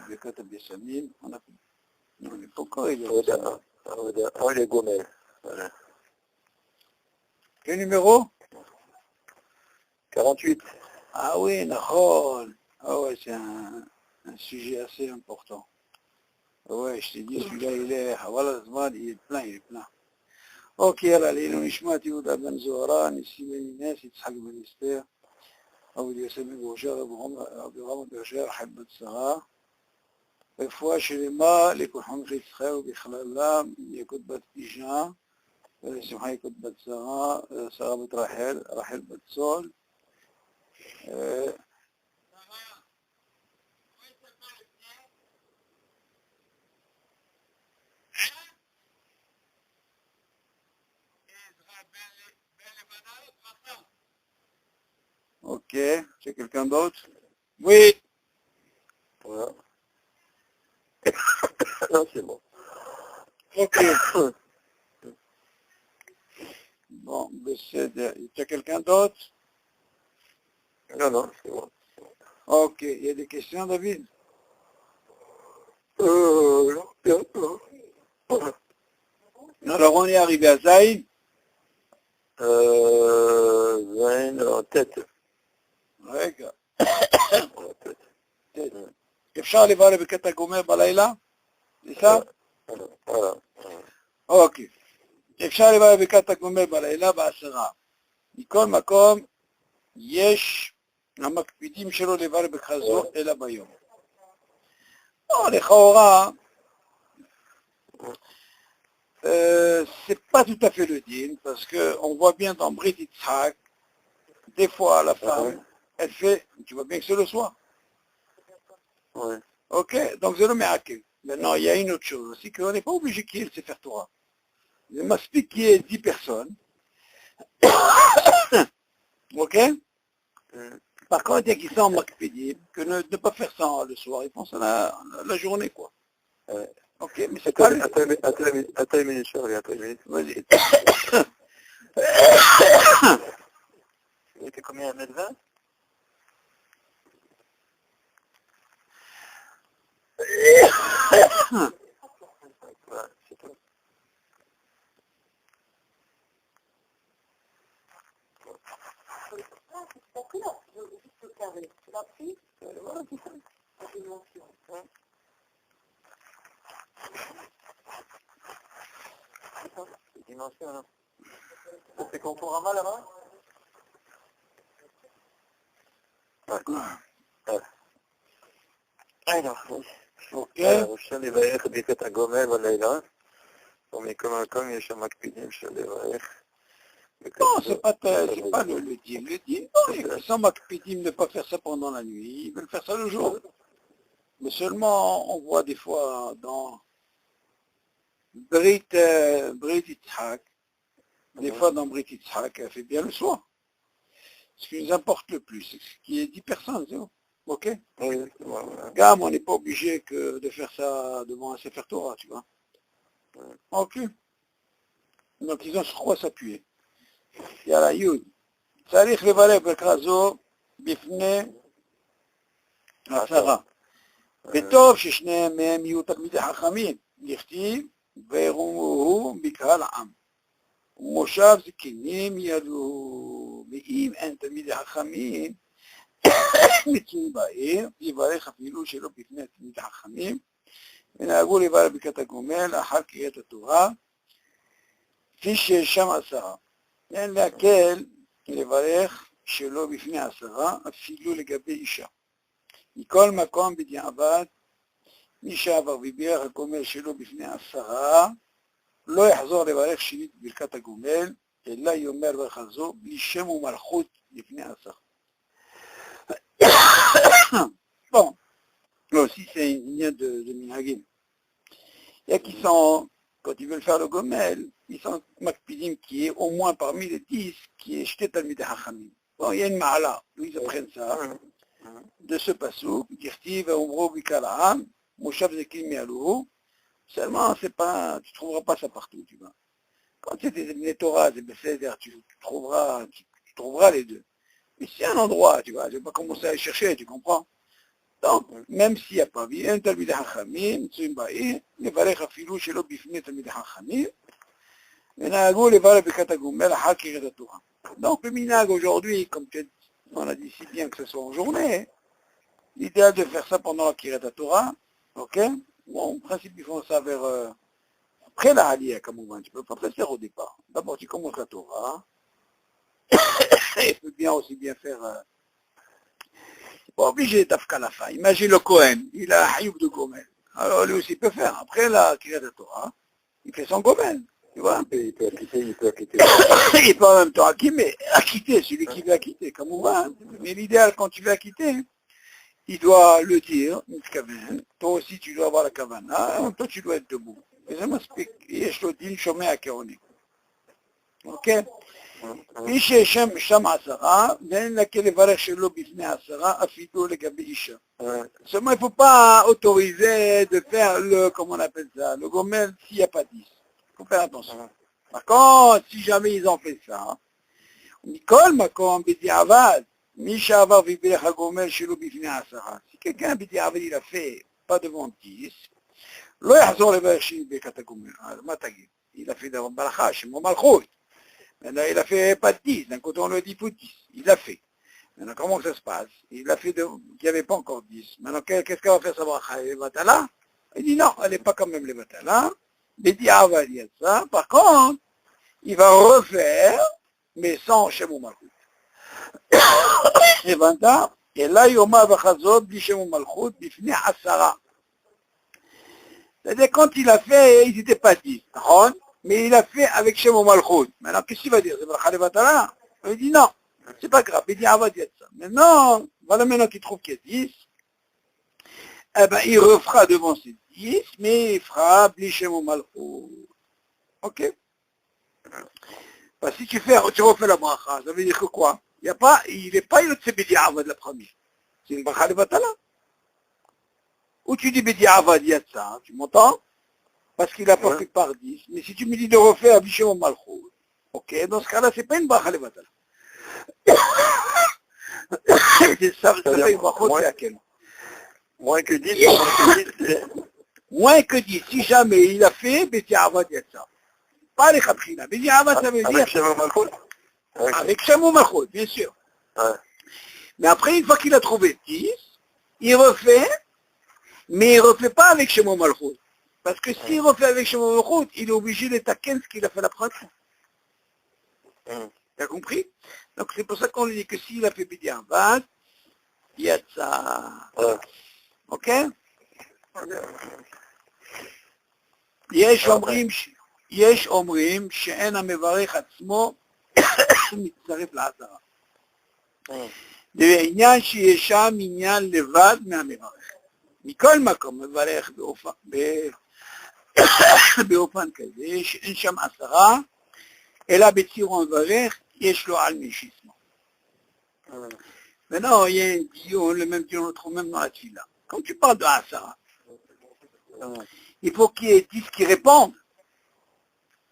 ברכת הבשמים, אנחנו פה כרגע. les gomelles. Voilà. Quel numéro? 48. Ah oui, נכון. Ah ouais, c'est un sujet assez important. Ouais, je t'ai dit, celui-là, il est, voilà, il est plein. Ok, יאללה, לעילוי נשמת יהודה בן זוהרה, ניסים בן אינס, יצחק בן אסתר, עבוד יוסף בן גרושה, רבי רמה ברשע, רחל בת שרה, רפואה שלמה לכל חונכי ישראל ובכללם, יקות בת אישה, שמחה יקות בת שרה, שרה בת רחל, רחל בת צול, Ok, c'est quelqu'un d'autre? Oui. Voilà. Non, c'est bon. Ok. Bon, il y a quelqu'un d'autre? Non, c'est bon. Ok, il y a des questions, David? Non. Alors, on est arrivé à Zaïd. Zayn en tête. רגע. אפשר לברך בקטע גומר בלילה? ניסה? אוקיי. אפשר לברך בקטע גומר בלילה בעשרה. מכל מקום, יש המקפידים שלו לברך בחזור אלא ביום. לכאורה, c'est pas tout à fait le din, parce qu'on voit bien dans Brit Yitzhak, des fois la femme, elle fait, tu vois bien que c'est le soir. Ouais. Ok, donc c'est le miracle. Maintenant, il y a une autre chose aussi, qu'on n'est pas obligé qu'il y ait le Sefer Torah. Il m'explique qu'il y ait 10 personnes. Ok. Par contre, il y a qui sont en makpédim, que ne pas faire ça le soir, ils pensent à la journée, quoi. Ok, mais c'est pas... Attends une minute, Charlie, attends une minute. Vas-y. Il était combien, 1m20? Voilà, c'est tout. Dimension, là. C'est Contourama là-bas? Alors, ok. אפשר לברך ברכת הגומל בלילה, ומכל מקום יש שם מקפידים של לברך. Non, c'est pas le din. Le din, non, ils sont makpidim de ne pas faire ça pendant la nuit, ils veulent faire ça le jour. Mais seulement, on voit des fois dans Brit Yitzhak, des fois dans Brit Yitzhak, elle fait bien le soir. Ce qui nous importe le plus, c'est qu'il y ait 10 personnes, c'est bon. Ok? Oui, voilà. Gamme, on n'est pas obligé de faire ça devant un Sefer Torah, tu vois. Ok. Donc ils ont sur quoi s'appuyer. יאללה, יוד. צריך לברך ברכה זו בפני 10. וטוב ששניהם מהם יהיו תלמידי חכמים, נכתיב ויראוהו בקהל העם. ומושב זקנים ילוהו. ואם אין תלמידי חכמים, מצויים בעיר, יברך אפילו שלא בפני תלמידי חכמים, ונהגו לברך ברכת הגומל לאחר קריאת התורה, כפי שיש שם 10. אין להקל לברך שלא בפני 10, אפילו לגבי אישה. מכל מקום בדיעבד, מי שעבר ובירך הגומל שלו בפני 10, לא יחזור לברך שנית ברכת הגומל, אלא יאמר ברכה זו בלי שם ומלכות לפני 10. Bon, là aussi c'est une ligne de minhagim. Il y a qui sont, quand ils veulent faire le gomel, ils sont makpidim qui est au moins parmi les 10, qui est jeté Talmidei Chachamim. Bon, il y a une ma'ala, ils apprennent ça, de ce passouk, Dirtiv, Omro, Bikal Ha'am, Moshav Zekim Yalouhu. Seulement, c'est pas, tu trouveras pas ça partout, tu vois. Quand c'est des Torah, des Besséder, tu trouveras les deux. Mais c'est un endroit, tu vois, je vais pas commencer à les chercher, tu comprends? Donc, même s'il n'y a pas vu un Talmidei Chachamim, Tsuimbaï, les Varech Afilou, Shelo Bifne Talmidei Chachamim, ונהגו לברך ברכת הגומל אחר קריאת התורה. Donc, le minag aujourd'hui, comme on a dit si bien que ce soit en journée, l'idéal de faire ça pendant la Kirat Torah, ok? Bon, en principe, ils font ça vers, après la Aliyah, comme on va, tu peux pas le faire au départ. D'abord, tu commences la Torah, et tu peux bien aussi bien faire, pas obligé d'afka la fin. Imagine le Kohen, il a un hayoub de Gomel. Alors, lui aussi peut faire. Après la Kirat Torah, il fait son Gomel. Tu vois? Il peut acquitter. Il peut en même temps acquitter, celui qui veut acquitter, comme on va. Mais l'idéal, quand tu veux acquitter, il doit le dire, toi aussi tu dois avoir la kavana, toi tu dois être debout. Et ça m'explique, יש לו דין שומע כעונה. אוקיי? מי שיש שם 10, ואין לה לברך שלו בפני 10, אפילו לגבי אישה. Seulement, il ne faut pas autoriser de faire le, comment on appelle ça, le gomel s'il n'y a pas 10. Il faut faire attention. Par contre, si jamais ils ont fait ça, מכל מקום בדיעבד, מי שעבר וברך הגומל שלו בפני 10. Si quelqu'un בדיעבד il a fait pas devant 10, לא יחזור לברך שלי ברכת הגומל. אז מה תגיד? Il a fait devant ברכה, שמו מלכות. Maintenant, il a fait pas de 10, d'un côté on lui dit faut 10, il l'a fait. Maintenant, comment ça se passe? Il a fait qu'il n'y avait pas encore 10. Maintenant, qu'est-ce qu'elle va faire sa bracha? Elle est batala? Il dit non, elle n'est pas quand même les batala. בדיעבד il y a ça. Par contre, il va refaire, mais sans שם ומלכות. הבנת? אלא יומא וחזות בלי שם ומלכות בפני 10. C'est-à-dire quand il a fait, ils n'étaient pas 10, נכון? Mais il a fait avec Shem Malchut. Maintenant, qu'est-ce qu'il va dire? C'est bracha levatala? Il dit non, c'est pas grave, il dit Avad Yatsa. Maintenant, voilà maintenant qu'il trouve qu'il y a 10, eh ben, il refera devant ces 10, mais il fera Bli Shem Malchut. Ok? Parce que si tu refais la bracha, ça veut dire que quoi? Il n'est pas une Bidi Avad la première. C'est une bracha levatala. Ou tu dis Bidi Avad Yatsa, tu m'entends? Parce qu'il n'a pas fait par 10. Mais si tu me dis de refaire Bishem Malchut, ok, dans ce cas-là, c'est pas une bracha levatala. Ça fait une bracha, c'est à quel? Moins que 10, moins que 10. Si jamais il a fait, Beti Avad Yatsa. Pas les Khatrina. Beti Avad, ça veut dire... Avec Shem Malchut? Avec Shem Malchut, bien sûr. Mais après, une fois qu'il a trouvé 10, il refait, mais il ne refait pas avec Shem Malchut. Parce que s'il refait avec Shemon Malchut, il est obligé de taquer ce qu'il a fait la première fois. Tu as compris? Donc c'est pour ça qu'on lui dit que s'il a fait Bidi Avad, il y a ça. Ok? יש אומרים שאין המברך עצמו מצטרף לעשרה. זה עניין שיש שם עניין לבד מהמברך. מכל מקום מברך באופן כזה, שאין שם 10, אלא בציור המברך, יש לו על מי שישמו. Maintenant, il y a un dion, le même dion, on le trouve même dans la tfila. Quand tu parles de 10, il faut qu'il y ait 10 qui répondent.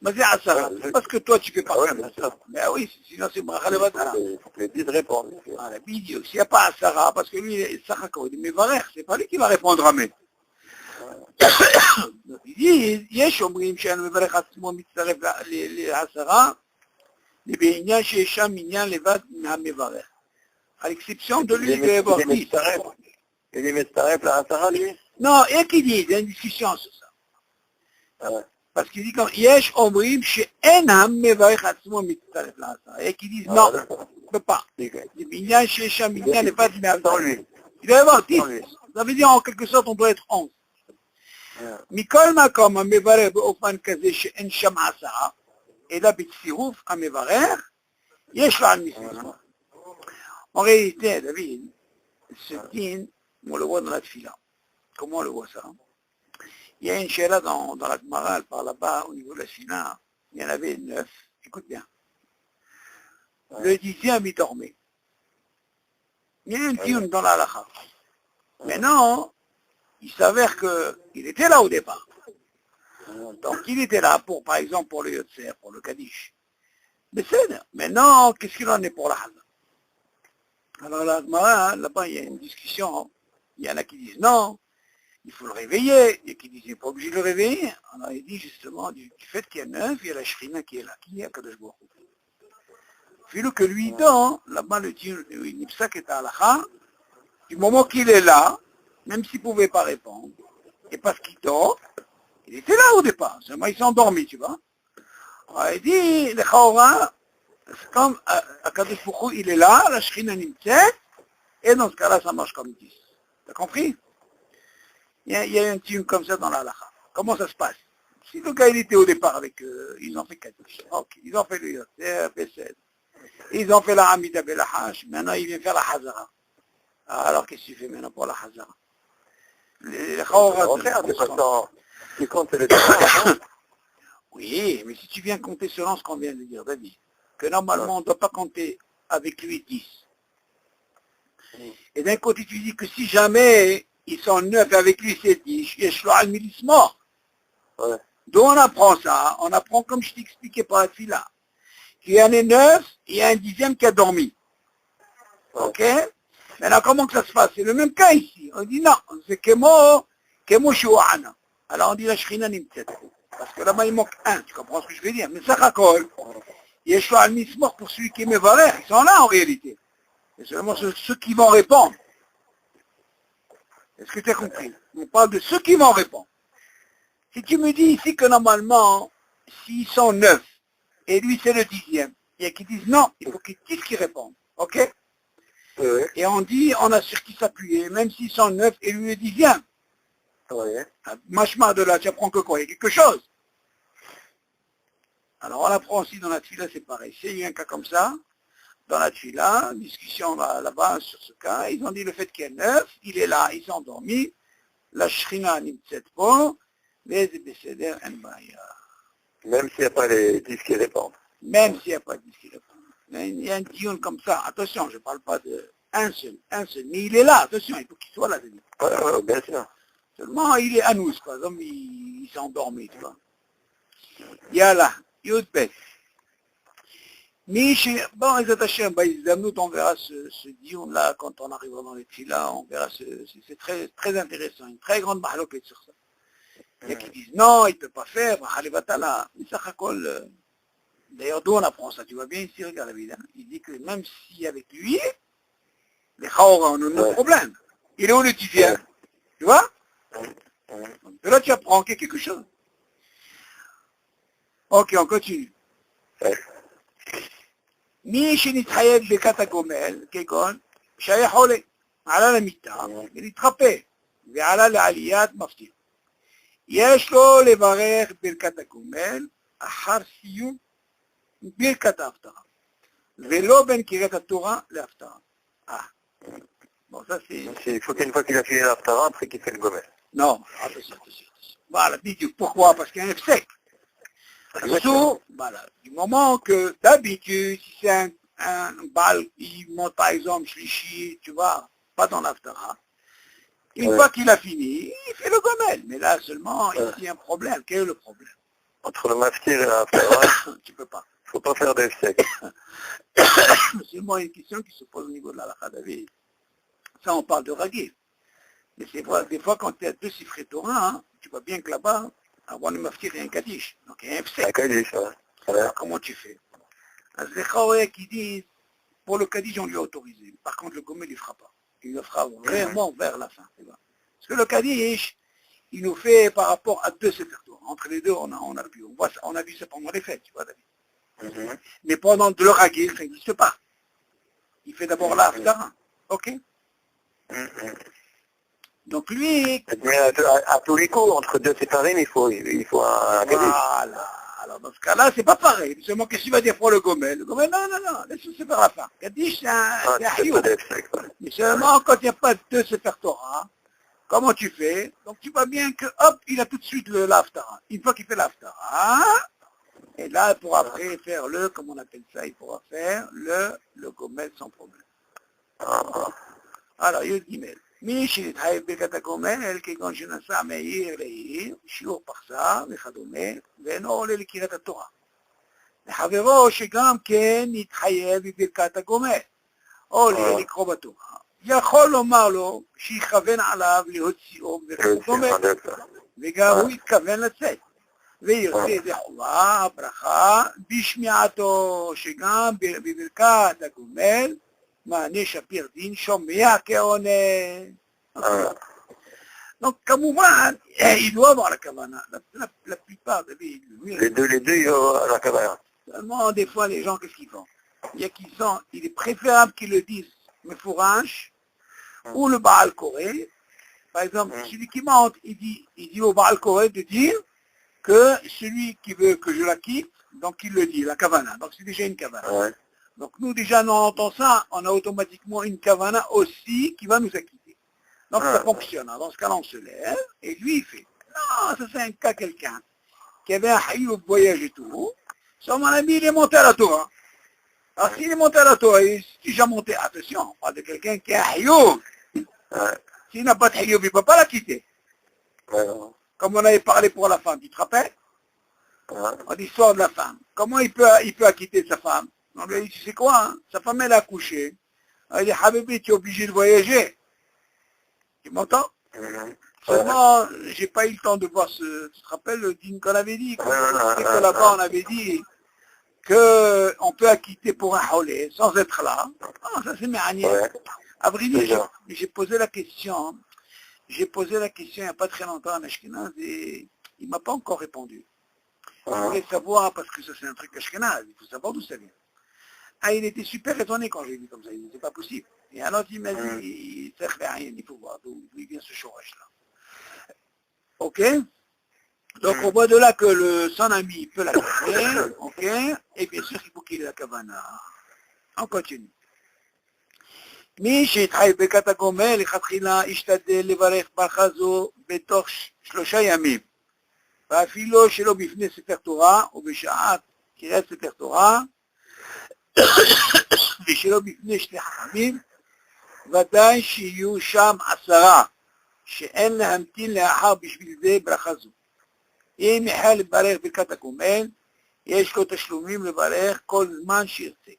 Mais c'est 10, parce que toi, tu fais partie de ça. Mais oui, sinon c'est bracha levatala. Il faut que les 10 répondent. Voilà, s'il n'y a pas 10, parce que lui, Sarah, quand il dit, mais varech, c'est pas lui qui va répondre à mes. יש אומרים שאין מברך עצמו מצטרף ל10, בעניין שיש שם עניין לבד מהמברך. À l'exception de lui qui va avoir 10. Il est מצטרף ל10 lui? Non, et qui dit, il y a une discussion sur ça. Parce qu'il dit comme, יש אומרים שאין המברך עצמו מצטרף ל10. Et qui disent non, on ne peut pas. בעניין שיש שם עניין לבד מהמברך. Il va y avoir 10. Ça veut dire en quelque sorte on doit être 11. מכל מקום המברך באופן כזה שאין שם 10, אלא בצירוף המברך, יש לו על מספר. En réalité, David, ce din, on le voit dans la tfila. Comment on le voit ça? Il y a une chéla dans la Gemara, par là-bas, au niveau de la Sina, il y en avait 9. Écoute bien. Le 10e, il dormait. Il y a un dion dans la halakha. Maintenant, il s'avère qu'il était là au départ. Donc il était là pour, par exemple, pour le Yotzer, pour le Kaddish. Mais c'est maintenant, qu'est-ce qu'il en est pour la Hal? Alors là-bas, il y a une discussion Il y en a qui disent non, il faut le réveiller, et qui disent il n'est pas obligé de le réveiller. Alors il dit justement, du fait qu'il y a 9, il y a la Shrina qui est là, qui est à Kadosh Baruch Hu. Puis que lui donne, là-bas le dit, Nipsak est à Alacha, du moment qu'il est là, même s'il ne pouvait pas répondre, et parce qu'il dort, il était là au départ, seulement il s'est endormi, tu vois. Alors, il dit, le Chaora, c'est comme Akadosh Baruch Hu, il est là, la Shrina Nimtset, et dans ce cas-là, ça marche comme 10. T'as compris? Il y a un tune comme ça dans la halakha. Comment ça se passe? Si le gars il était au départ avec eux, ils ont fait Kaddish. Ok, ils ont fait le Yotzer, Besed. Ils ont fait la Hamida Belahash, maintenant il vient faire la Hazara. Alors qu'est-ce que tu fais maintenant pour la Hazara? Les qui compte le départ. Oui, mais si tu viens compter selon ce qu'on vient de dire, David, que normalement on ne doit pas compter avec lui 10. Et d'un côté tu dis que si jamais ils sont 9 avec lui c'est 10, Yeshlo al-Milis mort. Ouais. Donc on apprend ça, on apprend comme je t'ai expliqué par la fila, qu'il y en a 9, il y a un 10e qui a dormi. Ok? Maintenant comment que ça se passe? C'est le même cas ici. On dit non, c'est Kemo Shu'ana. Alors on dit la Shrina Nimtet. Parce que là-bas il manque un, tu comprends ce que je veux dire? Mais ça racole. Yeshlo al-Milis mort pour celui qui est Mevarer, ils sont là en réalité. C'est seulement ceux qui vont répondre. Est-ce que tu as compris? On parle de ceux qui vont répondre. Si tu me dis ici que normalement, s'ils sont 9, et lui c'est le 10e, il y a qui disent non, il faut qu'ils disent qu'ils répondent. Ok? Oui. Et on dit, on a sur qui s'appuyer, même s'ils sont 9 et lui le 10e. Oui. Machma de là, tu apprends que quoi? Il y a quelque chose. Alors on apprend aussi dans la tfila, c'est pareil. S'il y a un cas comme ça, dans la tfila, discussion là-bas sur ce cas, ils ont dit le fait qu'il y a 9, il est là, ils sont endormis, la shrina nimtset po, les ebeseder en baya. Même s'il n'y a pas les 10 qui répondent. Même s'il n'y a pas de discussion. Il y a un dion comme ça, attention, je ne parle pas d'un seul, mais il est là, attention, il faut qu'il soit là. Ouais, bien sûr. Seulement, il est à nous, par exemple, il s'est endormi, tu vois. Yallah, Yudbet. Bon, les attachés, on verra ce dion-là quand on arrivera dans les filas, on verra, c'est très, très intéressant, une très grande mahaloquette sur ça. Il y a qui disent non, il ne peut pas faire, d'ailleurs, d'où on apprend ça, tu vois bien ici, regarde la vidéo, il dit que même si avec lui, les Khaora ont un problème, il est où le 10e, tu vois? Donc, de là, tu apprends qu'il y a quelque chose. Ok, on continue. מי שנתחייב ברכת הגומל, כגון שהיה חולה, עלה למיטה ולהתחפה, ועלה לעליית מפתיע. יש לו לברך ברכת הגומל אחר סיום ברכת ההפטרה, ולא בין קריאת התורה להפטרה. Bon, ça c'est... Il faut qu'une fois qu'il a fini l'Aftara, après qu'il fait le gommel. Non, attention. Voilà, dis-tu, pourquoi? Parce qu'il y a un sec. Voilà, du moment que d'habitude, si c'est un bal, il monte par exemple Shlishi, tu vois, pas dans l'Aftara. Une fois qu'il a fini, il fait le gommel. Mais là seulement, ici, il y a un problème. Quel est le problème? Entre le maftir et l'Aftara, tu peux pas. il ne faut pas faire d'effet. C'est seulement une question qui se pose au niveau de la halakha David. Ça, on parle de Ragil. Mais c'est vrai, des fois, quand tu as deux chiffres Torah, hein, tu vois bien que là-bas, avant le maftir, il y a un Kaddish. Donc, il y a un Fsek. Un Kaddish, ouais. Alors, comment tu fais? Les Khaoué qui disent, pour le Kaddish, on lui a autorisé. Par contre, le Gomel, il ne fera pas. Il le fera vraiment vers la fin. Tu vois. Parce que le Kaddish, il nous fait par rapport à deux Sefer Torah. Entre les deux, on a vu ça pendant les fêtes, tu vois, David. Mais pendant le Ragil, ça n'existe pas. Il fait d'abord la Haftara. Ok? Donc lui... Mais à tous les coups, entre deux séparés, il faut un Kaddish. Voilà. Alors dans ce cas-là, c'est pas pareil. Seulement qu'est-ce qu'il va dire pour le Gomel? Le Gomel, non, laisse-le se faire la fin. Kaddish, c'est un Hiyou. Mais seulement quand il n'y a pas deux Sefer Torah, comment tu fais? Donc tu vois bien que, hop, il a tout de suite l'Haftara. Une fois qu'il fait l'Haftara, et là, il pourra après faire comment on appelle ça, il pourra faire le Gomel sans problème. Alors, Yud Gimel. מי שנתחייב ברכת הגומל, כגון שנסע מעיר לעיר, שיעור פרסה וכדומה, ואינו עולה לקריאת התורה. לחברו שגם כן נתחייב בברכת הגומל, עולה לקרוא בתורה, יכול לומר לו שיכוון עליו להוציאו וכדומה, וגם הוא יתכוון לצאת. ויוצא ידי חובה, ברכה, בשמיעתו, שגם בברכת הגומל, מענה שפיר דין שומע כעונה. Donc, כמובן, il doit avoir la kavana. La plupart, David, les deux, il y a la kavana. Seulement, des fois, les gens, qu'est-ce qu'ils font? Il est préférable qu'ils le disent mefourash, ou le Baal Koré. Par exemple, celui qui monte, il dit au Baal Koré de dire que celui qui veut que je la quitte, donc il le dit, la kavana. Donc c'est déjà une kavana. Ouais. Donc nous, déjà, nous entend ça, on a automatiquement une kavana aussi qui va nous acquitter. Donc ça fonctionne. Dans ce cas-là, on se lève, et lui, il fait. Non, ça c'est un cas quelqu'un qui avait un haïou de voyage et tout. Ça, mon ami, il est monté à la Torah. Alors s'il est monté à la Torah, il est déjà monté, attention, on parle de quelqu'un qui a un haïou. S'il n'a pas de haïou, il ne peut pas la quitter. Comme on avait parlé pour la femme, tu te rappelles? L'histoire de la femme. Comment il peut acquitter sa femme? On lui a dit, tu sais quoi, hein? Sa femme, elle a accouché. Elle dit, Habibi, tu es obligé de voyager. Tu m'entends? Seulement, j'ai pas eu le temps de voir ce... Tu te rappelles le dîme qu'on avait dit? Que là-bas, on avait dit qu'on peut acquitter pour un holé sans être là. Ah, ça c'est méanier. À vrai dire, j'ai posé la question. J'ai posé la question il n'y a pas très longtemps à Ashkenaz et il ne m'a pas encore répondu. Je voulais savoir, parce que ça c'est un truc Ashkenaz, il faut savoir d'où ça vient. Ah, il était super étonné quand j'ai dit comme ça, il dit c'est pas possible. Et alors il m'a dit, ça ne fait rien, il faut voir d'où il vient ce chorage-là. Ok? Donc on voit de là que son ami peut la cacher, ok? Et bien sûr il faut qu'il ait la kavana. On continue. מי שהתחייב ברכת הגומל, לכתחילה השתדל לברך ברכה זו בתוך 3 ימים. ואפילו שלא בפני ספר תורה, ובשעת קריאת ספר תורה, ושלא בפני שני חכמים, ודאי שיהיו שם 10, שאין להמתין לאחר בשביל זה ברכה זו. אם החל לברך ברכת הגומל, יש לו תשלומים לברך כל זמן שירצה.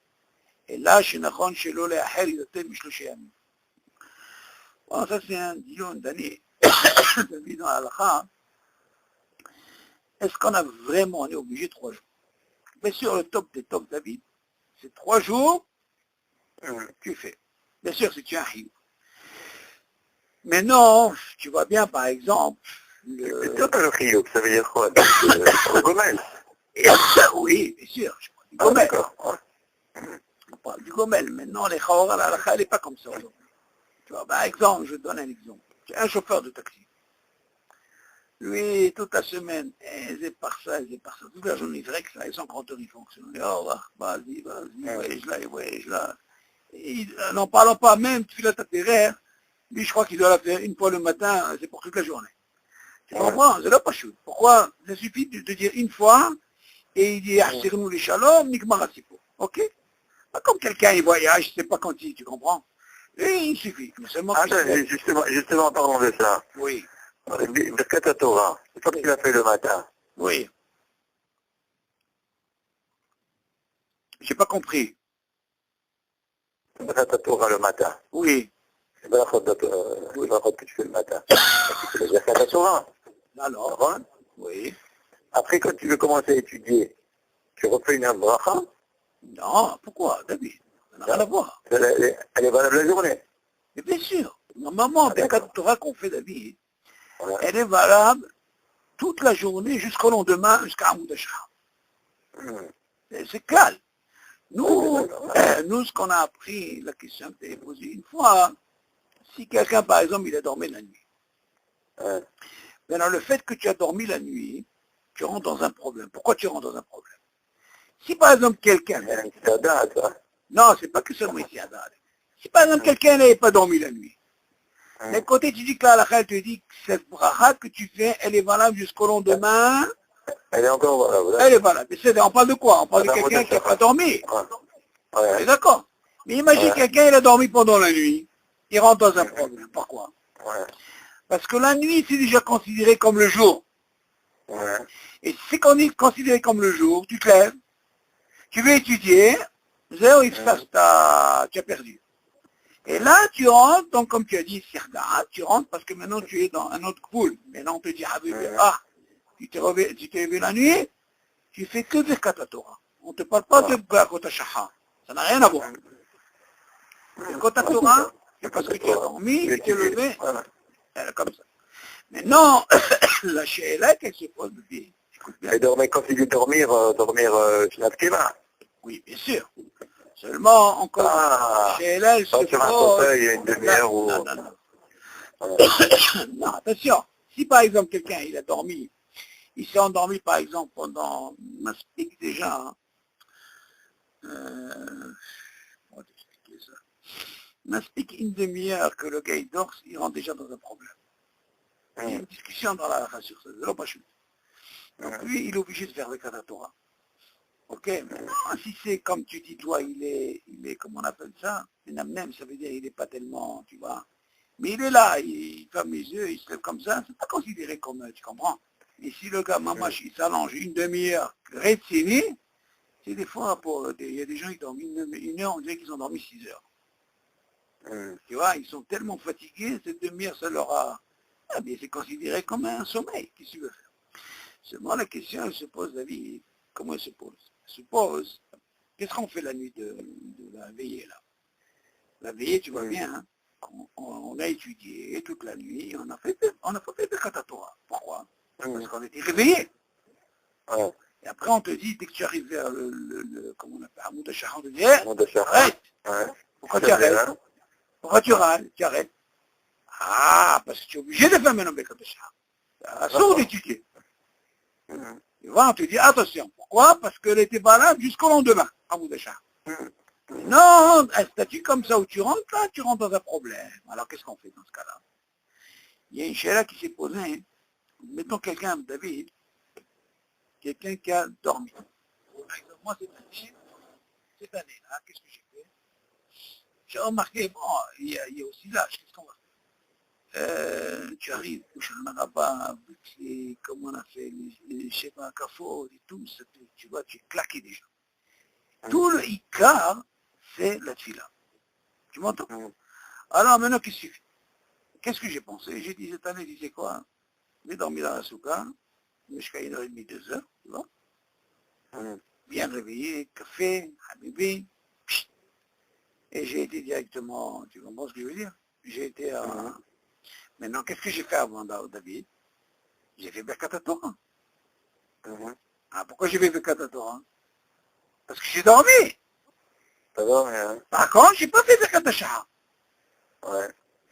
אלא שנכון שלא לאחר יותר מ3 ימים. Bon, ça c'est un dion d'année dans la halakha. Est-ce qu'on a vraiment, on est obligé 3 jours? Bien sûr, le top des tops, David, c'est 3 jours, tu fais. Bien sûr, si tu as un hiou. Mais non, tu vois bien, par exemple, C'est sûr que le hiou, ça veut dire quoi? Le gomel. Oui, bien sûr, je parle du gomel. D'accord. On parle du gomel. Maintenant, les khawara, la halakha, elle n'est pas comme ça aujourd'hui. Tu vois, par exemple, je donne un exemple. C'est un chauffeur de taxi. Lui, toute la semaine, c'est par ça, toute la journée, c'est vrai que ça, ils sont contents, ils fonctionnent. Oh, vas-y, voyage là. Et, n'en parlant pas même, tu fais la terre, lui, je crois qu'il doit la faire une fois le matin, c'est pour toute la journée. Tu comprends? C'est là pas chou. Pourquoi? Ça suffit de dire une fois, et il dit, nous les shalom, nikmara sipo. Ok? Pas comme quelqu'un, il voyage, c'est pas quand tu comprends? Et il suffit. Mais seulement justement, parlons de ça. Oui. Birkat Torah, c'est toi qui l'as fait le matin. Oui. J'ai pas compris. Birkat Torah le matin. Oui. C'est pas la faute que tu fais le matin. Tu fais le Birkat Torah. Alors? Oui. Après, quand tu veux commencer à étudier, tu refais une bracha? Non, pourquoi, David? Ça n'a rien à voir. Elle est valable la journée. Mais bien sûr. Normalement, Birkat Torah qu'on fait, David, elle est valable toute la journée jusqu'au lendemain, jusqu'à Amoud Ashra. C'est calme. Nous, ce qu'on a appris, la question que tu as posée une fois, si quelqu'un, par exemple, il a dormi la nuit, maintenant, le fait que tu as dormi la nuit, tu rentres dans un problème. Pourquoi tu rentres dans un problème? Si, par exemple, quelqu'un... Non, c'est pas que seulement ici à Dad. Si, par exemple, quelqu'un n'avait pas dormi la nuit, d'un côté, tu dis que la halakha te dit que cette bracha que tu fais, elle est valable jusqu'au lendemain. Elle est encore valable. Elle est valable. Mais on parle de quoi? On parle de quelqu'un qui n'a pas dormi. D'accord. Mais imagine quelqu'un, il a dormi pendant la nuit. Il rentre dans un problème. Pourquoi? Parce que la nuit, c'est déjà considéré comme le jour. Et si c'est considéré comme le jour, tu te lèves, tu veux étudier, zéro, tu as perdu. Et là, tu rentres, donc comme tu as dit, Sirda, tu rentres parce que maintenant tu es dans un autre pool. Maintenant on te dit, Habibi, tu t'es levé la nuit, tu fais que Birkat Torah. On ne te parle pas de Birkat Shaha. Ça n'a rien à voir. Birkat Torah, c'est parce que tu as dormi, tu t'es levé, comme ça. Maintenant, la Sheila, qu'elle se pose, écoute bien. Et dormir, quand il dit dormir, Shnafkeva. Oui, bien sûr. Seulement, encore, Sheila, elle se Pas sur un pose. fauteuil, il y a une demi-heure ou... Non. Non, attention. Si par exemple quelqu'un, il a dormi, il s'est endormi par exemple pendant, m'explique déjà, hein, comment t'expliquer ça, m'explique une demi-heure que le gars il dort, il rentre déjà dans un problème. Il y a une discussion dans la halakha sur ça, c'est pas chute. Donc lui, il est obligé de faire le Torah. Ok, maintenant, si c'est comme tu dis, toi, il est, comment on appelle ça, un amnem, ça veut dire il n'est pas tellement, tu vois, mais il est là, il ferme les yeux, il se lève comme ça, c'est pas considéré comme, tu comprends. Et si le gars, mamache, il s'allonge une demi-heure, rétini, c'est des fois, il y a des gens qui dorment une heure, on dirait qu'ils ont dormi 6 heures. Tu vois, ils sont tellement fatigués, cette demi-heure, ça leur a, ah bien, c'est considéré comme un sommeil, qu'est-ce que tu veux faire? Seulement la question, elle se pose, David, comment elle se pose? Elle se pose, qu'est-ce qu'on fait la nuit de la veillée, là? La veillée, tu vois bien, hein? On a étudié toute la nuit, on n'a pas fait de Torah. Pourquoi? Parce qu'on était réveillés. Et après, on te dit, dès que tu arrives vers comment on appelle, Hamoud Shahan, on te dit, arrête. Pourquoi tu arrêtes? Pourquoi tu râles? Tu arrêtes. Ah, parce que tu es obligé de faire maintenant Birkat Shahan. C'est assourd d'étudier. Tu vois, on te dit, attention. Pourquoi? Parce qu'elle était valable jusqu'au lendemain, Hamoud Shahan. Non, un statut comme ça où tu rentres, là, tu rentres dans un problème. Alors qu'est-ce qu'on fait dans ce cas-là? Il y a une chéra qui s'est posée, hein. Mettons quelqu'un, David, quelqu'un qui a dormi. Par exemple, moi, cette année-là, qu'est-ce que j'ai fait? J'ai remarqué, bon, il y a aussi l'âge, qu'est-ce qu'on va faire? Tu arrives, comment on a fait, les schémas Kafo et tout, tu vois, tu es claqué déjà. Tout le Icar, c'est la tfila. Tu m'entends? Alors maintenant, qu'est-ce que tu fais? Qu'est-ce que j'ai pensé? J'ai dit cette année, tu sais quoi? J'ai dormi dans la souka, jusqu'à 1h30, 2h, tu vois? Bien réveillé, café, habibi, et j'ai été directement, tu comprends ce que je veux dire? J'ai été à... Maintenant, qu'est-ce que j'ai fait avant, David? J'ai fait Birkat Torah. Ah, pourquoi j'ai fait Birkat Torah? Parce que j'ai dormi. Par contre, j'ai pas fait Birkat Shaha.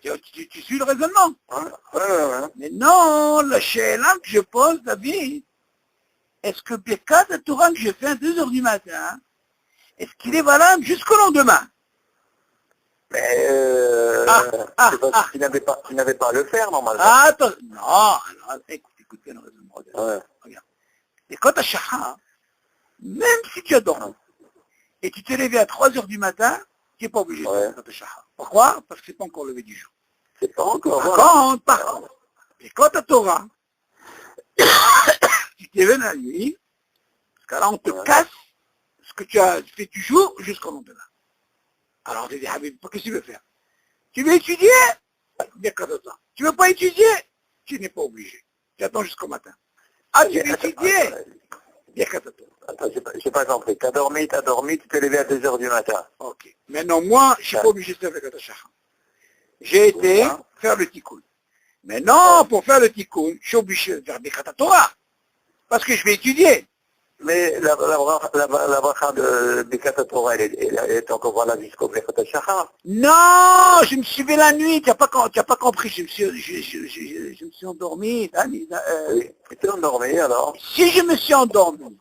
Tu suis le raisonnement? Mais non, la chéla que je pose, David, est-ce que Birkat Torah que je fais à 2h du matin, est-ce qu'il est valable jusqu'au lendemain? Mais c'est parce qu'il n'avait pas à le faire normalement. Attends, non, alors, écoute bien le raisonnement. Regarde. Et quand tu as Shaha, même si tu as dormi, et tu t'es levé à 3h du matin, tu n'es pas obligé de faire quand tu as Shaha. Pourquoi? Parce que c'est pas encore levé du jour. C'est pas encore. Par contre, et quand tu as Torah, tu t'es levé la nuit, parce que là on te casse ce que tu as fait du jour jusqu'au lendemain. Alors tu dis, Habib, qu'est-ce que tu veux faire? Tu veux étudier? Bien que ça. Tu veux pas étudier? Tu n'es pas obligé. Tu attends jusqu'au matin. Ah, tu veux étudier? Bien que ça. Attends, j'ai pas compris. T'as dormi, tu t'es levé à 2h du matin. Ok. Maintenant, moi, je suis pas obligé de faire le Shaha. J'ai été faire le tikkun. Maintenant, pour faire le tikkun, je suis obligé de faire des Torah. Parce que je vais étudier. Mais la bracha de Birkat Torah, elle est encore valable jusqu'au Birkat Shaha. Non, je me suis levé la nuit, tu n'as pas compris, je me suis endormi. Oui, tu t'es endormi alors. Si je me suis endormi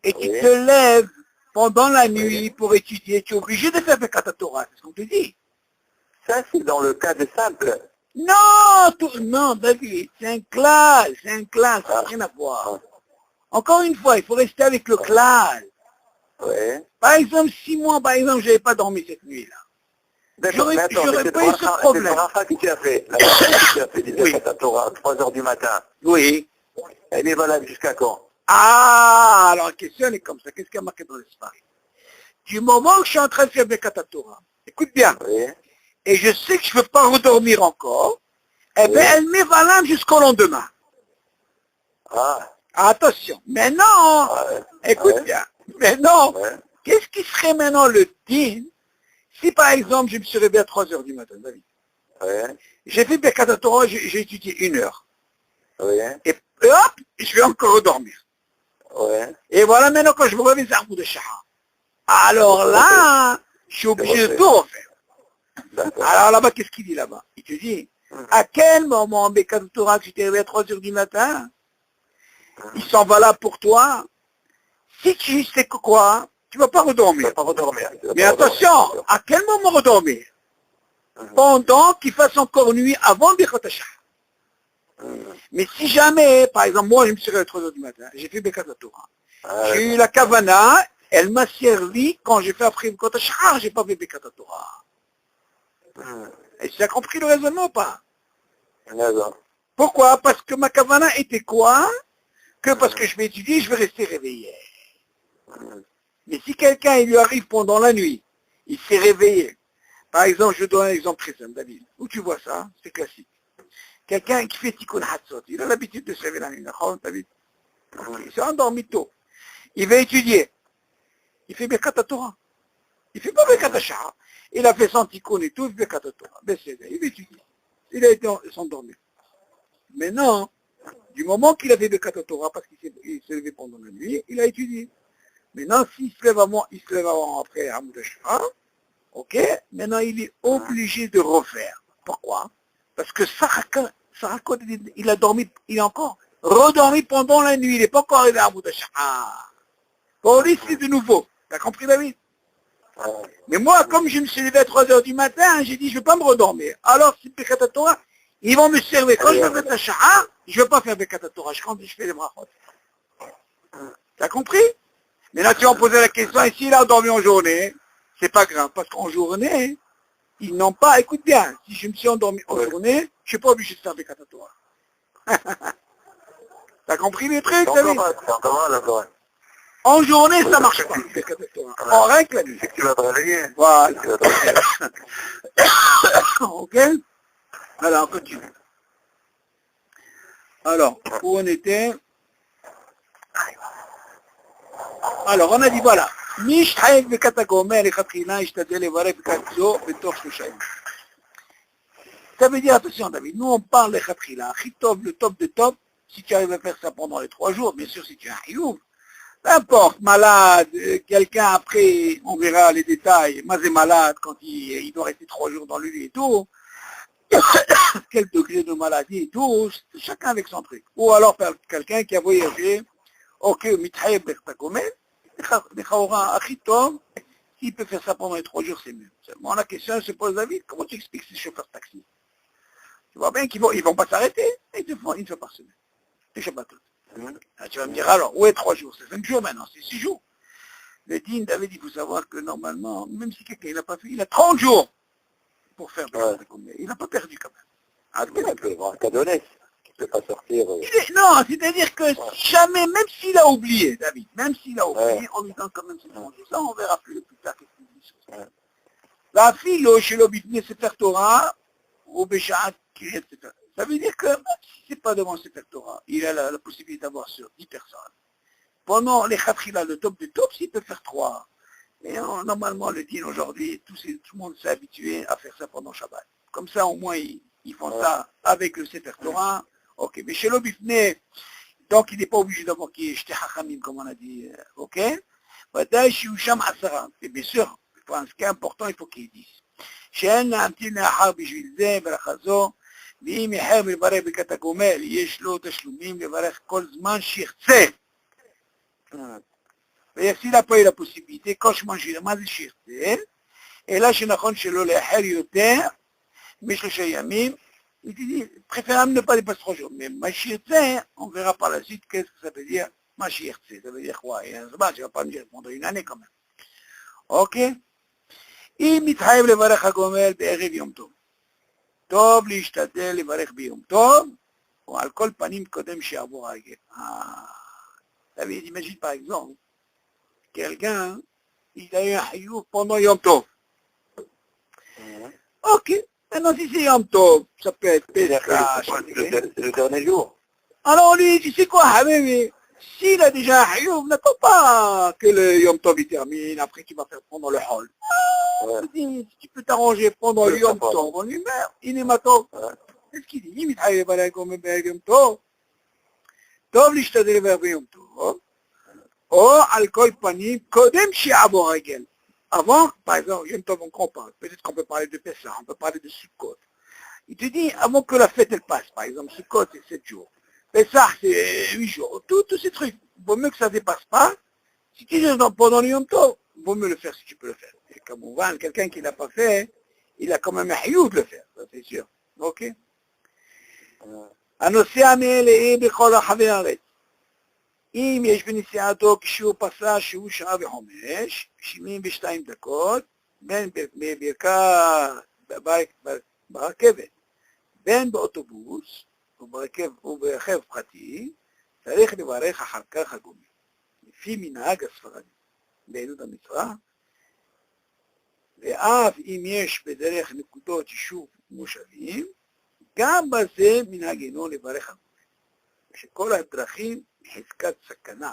et tu te lèves pendant la nuit pour étudier, tu es obligé de faire Birkat Torah, c'est ce qu'on te dit. Ça, c'est dans le cas de simple. Non, David, c'est un clash, ça n'a rien à voir. Encore une fois, il faut rester avec le clash. Par exemple, si moi, je n'avais pas dormi cette nuit-là, j'aurais pas eu ce problème. C'est bracha que tu as fait, la bracha que tu as fait, Birkat Torah, à 3h du matin. Oui. Elle est valable jusqu'à quand? Ah, alors la question est comme ça. Qu'est-ce qu'il y a marqué dans l'esprit? Du moment que je suis en train de faire Birkat Torah, écoute bien, et je sais que je ne peux pas redormir encore, eh bien, elle met valable jusqu'au lendemain. Ah, Attention. Maintenant, ouais. écoute Ouais. bien, maintenant, Ouais. qu'est-ce qui serait maintenant le din si par exemple je me suis réveillé à 3 heures du matin, David, Ouais. j'ai fait Birkat Torah, j'ai étudié 1 heure, Ouais. et hop, je vais encore redormir. Ouais. Et voilà maintenant quand je me réveille, c'est un coup de shahar. Alors là, je suis obligé de tout refaire. D'accord. Alors là-bas, qu'est-ce qu'il dit là-bas? Il te dit, à quel moment en Birkat Torah que tu t'es réveillé à 3 heures du matin, ils sont valables pour toi. Si tu sais que quoi, tu ne vas pas Tu ne redormir. vas pas redormir. Tu vas Mais pas redormir, attention, c'est sûr. à quel moment redormir? Mhm. Pendant qu'il fasse encore nuit avant Birkat Shahar. Mhm. Mais si jamais, par exemple, moi je me suis réveillé à 3 heures du matin, j'ai fait Birkat Torah, Ah, j'ai eu d'accord. la kavana, elle m'a servi quand j'ai fait après Birkat Shahar, j'ai pas fait Birkat Torah. Mhm. Et tu as compris le raisonnement ou pas? D'accord. Pourquoi? Parce que ma kavana était quoi? Que parce que Mhm. je vais étudier, je vais rester réveillé. Mhm. Mais si quelqu'un, il lui arrive pendant la nuit, il s'est réveillé. Par exemple, je donne un exemple très simple, David. Où tu vois ça? C'est classique. Quelqu'un qui fait Tikkun Hatzot, il a l'habitude de se réveiller la nuit, d'accord, David? Mhm. Il s'est endormi tôt. Il va étudier. Il fait Birkat Torah. Il fait pas Birkat Shahar. Il a fait son Tikkun et tout, il fait Birkat Torah. Ben, il va étudier. Il a été s'endormir. Maintenant, du moment qu'il a fait Birkat Torah, parce qu'il s'est levé pendant la nuit, il a étudié. Maintenant, s'il se lève avant, il se lève avant après Hamoud Shahar, ok, maintenant il est obligé de refaire. Pourquoi? Parce que Sarakot, il a dormi, il a encore redormi pendant la nuit, il n'est pas encore arrivé à Hamoud Shahar. Pour lui, c'est de nouveau. T'as compris, David? Ouais. Mais moi, comme je me suis levé à 3 heures du matin, j'ai dit, je ne vais pas me redormir. Alors, si Birkat Torah, ils vont me servir. Quand je vais faire Shahar, je ne vais pas faire Birkat Torah, je fais les brachot. T'as compris? Mais là, tu vas me poser la question, et s'il a dormi en journée, c'est pas grave, parce qu'en journée, ils n'ont pas, écoute bien, si je me suis endormi en journée, je ne suis pas obligé de faire des catatoires. T'as compris les trucs, David? C'est encore mal, encore. En journée, ça marche pas, des catatoires. En règle la nuit. C'est que tu vas te réveiller. Voilà. Tu vas te réveiller. Ok? Alors, on continue. Alors, où on était? Alors, on a dit, voilà. מיש חייב בקת הגומר, לכתחילה ישתדל לברך בקת זו בתוך 3 ימים. Ça veut dire, attention David, nous on parle de Khatkhila, Khitov, le top de top, si tu arrives à faire ça pendant les 3 jours, bien sûr si tu es un Hiouf, peu importe, malade, quelqu'un après, on verra les détails, Mazé malade, quand il doit rester 3 jours dans le lit et tout, quel degré de maladie et tout, chacun avec son truc. Ou alors quelqu'un qui a voyagé, ok, Mithaïb Bertakomel, Nekhaora Khitov, s'il peut faire ça pendant les 3 jours, c'est mieux. Seulement la question se pose David, comment tu expliques ces chauffeurs de taxi? Tu vois bien qu'ils vont pas s'arrêter, ils te font une fois par semaine. Les Shabbatot. Tu vas me dire, alors, où est 3 jours? C'est 5 jours maintenant, c'est 6 jours. Le din, David, il faut savoir que normalement, même si quelqu'un n'a pas fait, il a 30 jours pour faire des choses comme ça. Il n'a pas perdu quand même. Ah, Mais tu peux avoir un cadonnais qui ne peut pas sortir. non, c'est-à-dire que si jamais, même s'il a oublié, David, même s'il a oublié, on lui donne quand même ses 30 jours. Ça, on verra plus tard qu'est-ce qu'il dit sur ça. La fille, chez l'obitné, c'est faire Torah, au Béchat, etc. Ça veut dire que même si c'est pas devant Sefer Torah, il a la possibilité d'avoir sur 10 personnes. Pendant les Khatkhila, le top du top, s'il peut faire 3. Mais normalement, le din aujourd'hui, tout le monde s'est habitué à faire ça pendant Shabbat. Comme ça, au moins, ils font ça avec le Sefer Torah. Ok, mais chez l'obitné, donc il n'est pas obligé d'avoir qui est Shte Hachamim, comme on a dit. Ok? Et bien sûr, ce qui est important, il faut qu'il dise. שאין להמתין לאחר בשביל זה ברכה זו, ואם יחר לברך ברכת הגומל, יש לו תשלומים לברך כל זמן שירצה. ויפסיד פה la possibilité, quand je mange, מה זה שירצה? אלא שנכון שלא לאחר יותר מ3 ימים, il dit, préférable ne pas dépasser 3 jours, mais מה שירצה, on verra par la suite qu'est-ce que ça veut dire, מה שירצה, ça veut dire quoi? Et tu vas pas me dire pendant une année quand même. Ok? אם מתחייב לברך הגומל בערב יום טוב, טוב להשתדל לברך ביום טוב, ou על כל פנים קודם שיעבור הרגל. David, imagine par exemple, quelqu'un, il a eu un hayouf pendant Yom Tov. Ok. Maintenant, si c'est Yom Tov, ça peut être C'est-à-dire que Pesach. c'est le dernier jour. Alors lui, tu sais quoi, Habibi, s'il a déjà un Hayoub, n'attends pas que le Yom Tov il termine, après tu vas faire prendre le hall. Ouais. Si tu peux t'arranger pendant le Yom Tov en lui-même, il est matin. Ouais. C'est ce qu'il dit, il m'تحيب عليكم بيوم توب טוב להשתדל לבאר ביום טוב, או על כל פנים, קודם שיעבור רגל. Avant, par exemple, Yom Tov, on compare. Peut-être qu'on peut parler de Pessah, on peut parler de Sukkot. Il te dit, avant que la fête elle passe, par exemple, Sukkot c'est 7 jours. Pessah c'est 8 jours. Tous ces trucs, vaut mieux que ça ne dépasse pas. Si tu es pendant le Yom Tov, vaut mieux le faire si tu peux le faire. Et comme on voit, quelqu'un qui ne l'a pas fait, il a quand même un hayout de le faire, ça c'est sûr. Ok? הנוסע מאלה בכל רחבי הארץ. אם יש בנסיעתו כשהוא פסע שהוא שעה וחמש, 72 דקות, בין ברכבת, בין באוטובוס וברכב פרטי, צריך לברך אחר כך הגומי. לפי מנהג הספרדי. בעדות המצווה, ואף אם יש בדרך נקודות יישוב מושבים, גם בזה מנהגנו לברך הגומי. שכל הדרכים חזקת סכנה.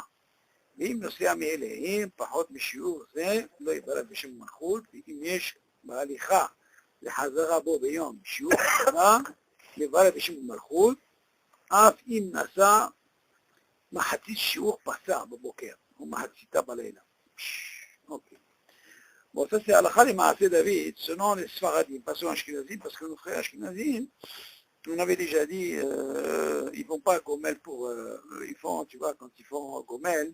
ואם נוסע מאליהם פחות משיעור זה, לא יברך בשם מלכות, ואם יש בהליכה לחזרה בו ביום שיעור סכנה, לברך בשם מלכות, אף אם נסע מחצית שיעור פסע בבוקר, ומחציתה בלילה. אוקיי. Bon, ça c'est halakha les maaseh David, selon les Sfaradim, pas selon Ashkenazim, parce que nos frères Ashkenazim, on avait déjà dit, ils font pas Gomel pour, ils font, tu vois, quand ils font Gomel,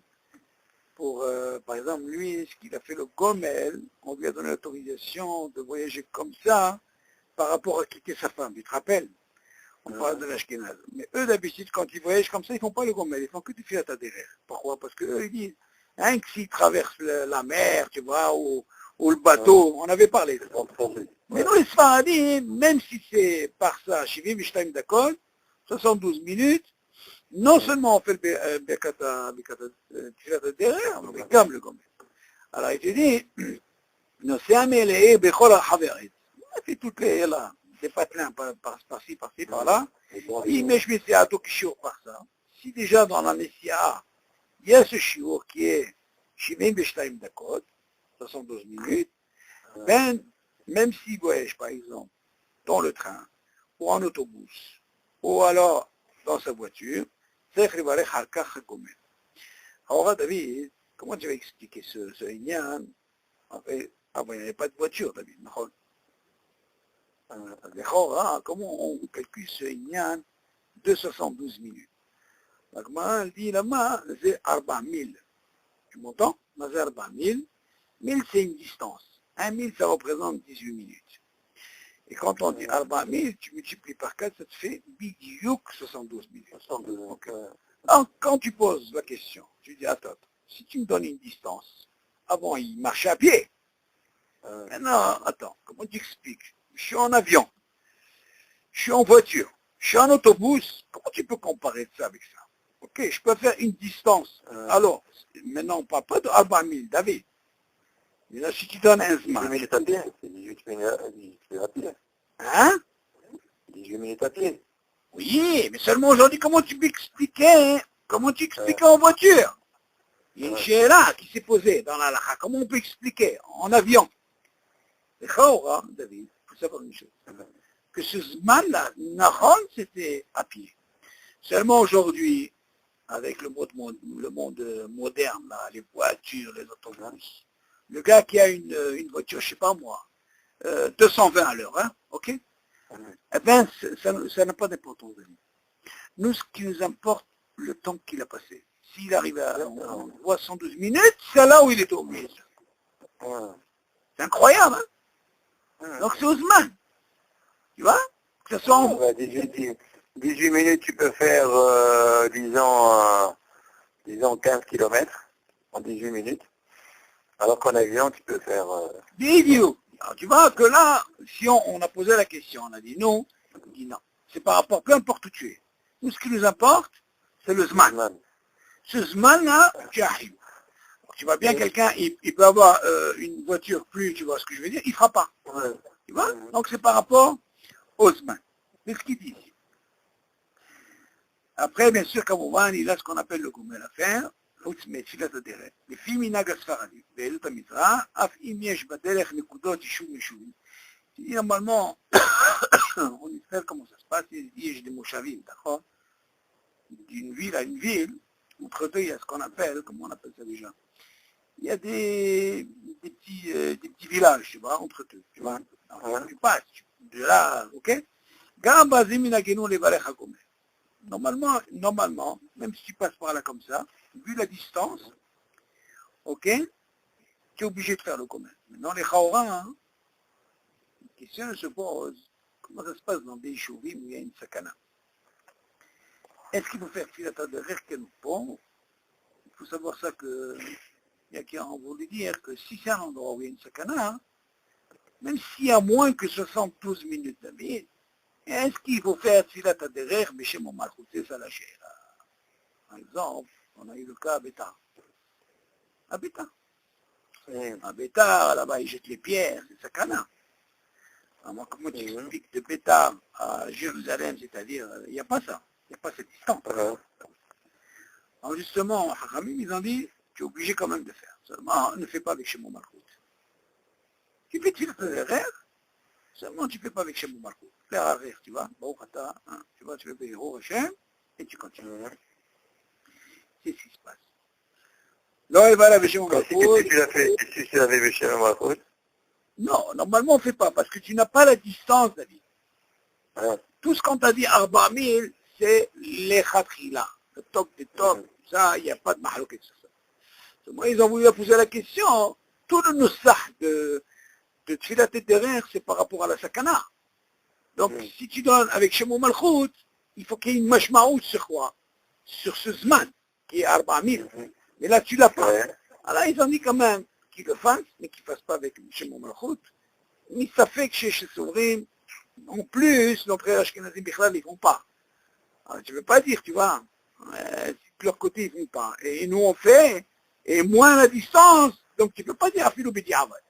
pour, par exemple, lui, ce qu'il a fait le Gomel, on lui a donné l'autorisation de voyager comme ça, par rapport à quitter sa femme, tu te rappelles? On parle de l'Ashkenaz. Mais eux, d'habitude, quand ils voyagent comme ça, ils font pas le Gomel, ils font que du filat à derrière. Pourquoi? Parce qu'eux, ils disent, hein, que s'ils traversent la mer, tu vois, ou le bateau, on avait parlé de ça. Mais nous, les Sfaradim, même si c'est par ça, Shivim Ishtaim Dakol, 72 minutes, non seulement on fait le Bekata derrière, mais comme le Gomel. Alors il te dit, Nosea Melei Bechol HaVeretz. On a fait toutes les, là, des patelins par-ci, par-ci, par-là. Il met Shmissiato qui chiour par ça. Si déjà dans la Nessia, il y a ce chiour qui est Shivim Ishtaim Dakol, 72 minutes, ben, même s'il voyage, par exemple, dans le train, ou en autobus, ou alors dans sa voiture, c'est Rivarech Halkach Gomel. Alors, David, comment tu vas expliquer ce Inyan? Enfin, avant, il n'y avait pas de voiture, David. Comment on calcule ce Inyan de 72 minutes? Donc, elle dit là-bas, c'est 4000. Tu m'entends? C'est 4000. 1000, c'est une distance. 1000, ça représente 18 minutes. Et quand on dit 4000, tu multiplies par 4, ça te fait bidiouk 72 minutes. Okay. Alors, quand tu poses la question, tu dis, attends, si tu me donnes une distance, avant il marchait à pied. Maintenant, attends, comment tu expliques? Je suis en avion, je suis en voiture, je suis en autobus, comment tu peux comparer ça avec ça? Ok, je peux faire une distance. Alors, maintenant, on ne parle pas de 4000, David. Mais là, si tu donnes un zman. 18 minutes à pied, c'est 18 minutes à pied. Hein? 18 minutes à pied. Oui, mais seulement aujourd'hui, comment tu peux expliquer, en voiture? Il y a une chéra qui s'est posée dans la lacha. Comment on peut expliquer? En avion. C'est Chaora, David, il faut savoir une chose. Que ce zman-là, Nahon, c'était à pied. Seulement aujourd'hui, avec le monde moderne, là, les voitures, les autobus, le gars qui a une voiture, je sais pas moi, 220 à l'heure, hein, ok? Eh bien, ça n'a pas d'importance. Nous, ce qui nous importe, le temps qu'il a passé. S'il arrive à 112 minutes, c'est là où il est au mieux. C'est incroyable, hein? Donc c'est Ousmane. Tu vois? Que ce soit en... 18 minutes, tu peux faire, disons 15 km en 18 minutes. Alors qu'en avion, tu peux faire... Des idiots. Alors, tu vois que là, si on a posé la question, on a dit non, on dit non. C'est par rapport, peu importe où tu es. Nous, ce qui nous importe, c'est le Zman. Ce Zman-là, tu arrives. Alors, tu vois bien quelqu'un, il peut avoir une voiture plus, tu vois ce que je veux dire, il ne fera pas. Tu vois? Donc c'est par rapport aux Zman. C'est ce qu'il dit ici. Après, bien sûr, כמובן, il a ce qu'on appelle le גומל à faire, חוץ מתפילת הדרך. לפי מנהג הספרדי, בעדות המזרח, אף אם יש בדרך נקודות יישוב יישובים. Normalement, on espère comment ça se passe, il y a des moshavim, d'accord? D'une ville à une ville, entre deux, il y a ce qu'on appelle, comment on appelle ça déjà? Il y a des petits villages, tu vois, entre deux, tu vois? Alors, tu passes de là, ok? גם בזים מנהגנו לברך הגומל. Normalement, même si tu passes par là comme ça, vu la distance, ok, tu es obligé de faire le commun. Maintenant, les Khaoura, la question se pose, comment ça se passe dans des chouvim où il y a une sakana? Est-ce qu'il faut faire filata de rire bon? Il faut savoir ça que, il y a qui ont voulu dire que si c'est un endroit où il y a une sakana, même s'il y a moins que 72 minutes d'avis, est-ce qu'il faut faire filata de rire, mais chez mon malchut, c'est ça la chéra? Par exemple, on a eu le cas à Bétar. À Bétar. À Bétar, là-bas, ils jettent les pierres, c'est sakana. Alors, comment tu expliques de Bétar à Jérusalem, c'est-à-dire, il n'y a pas ça. Il n'y a pas cette distance. Alors justement, Hachamim, ils ont dit, tu es obligé quand même de faire. Seulement, ne fais pas avec Shemou Malchut. Tu fais tu le rire, seulement tu ne fais pas avec Shemou Malchut. Faire à rire, tu vois, tu vois, tu fais Béhéro Hashem, et tu continues. C'est ce qui se passe. Là, il va avec Shemou Malchut. Si tu l'as fait avec Shemou Malchut? Non, normalement on ne fait pas, parce que tu n'as pas la distance, David. Tout ce qu'on t'a dit, 4000, c'est les khatrila, le top des tops, ça, il n'y a pas de mahaloket sur ça. Moi, ils ont voulu poser la question, tout le nussah de Tfilat Ederer, c'est par rapport à la sakana. Donc, si tu donnes avec Shemou Malchut, il faut qu'il y ait une mashmaout sur quoi? Sur ce zman, qui est 4000. Mais là, tu l'as pas. Alors, ils ont dit quand même qu'ils le fassent, mais qu'ils ne fassent pas avec Shemou Malchut. Mais ça fait que chez Souvrim, en plus, nos frères Ashkenazim Bichlal, ils ne font pas. Alors, tu ne veux pas dire, tu vois, de leur côté, ils ne font pas. Et nous, on fait, et moins la distance, donc tu ne peux pas dire Afilou B'diavad.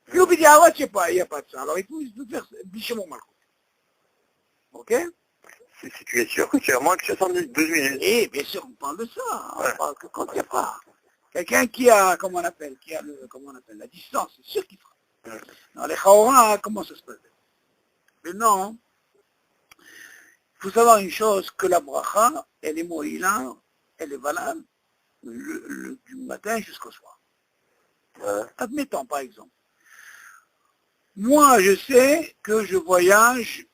Afilou B'diavad, je ne sais pas, il n'y a pas de ça. Alors, il faut faire Bichamon Malchut. Ok? Si tu es sûr que tu as moins que 72 minutes. Et bien sûr, on parle de ça. On parle que quand il n'y a pas. Quelqu'un qui a, comment on appelle, la distance, c'est sûr qu'il fera. Dans les Khaoura, comment ça se passe? Maintenant, il faut savoir une chose, que la bracha, elle est moïla, elle est valable du matin jusqu'au soir. Admettons, par exemple, moi, je sais que je voyage,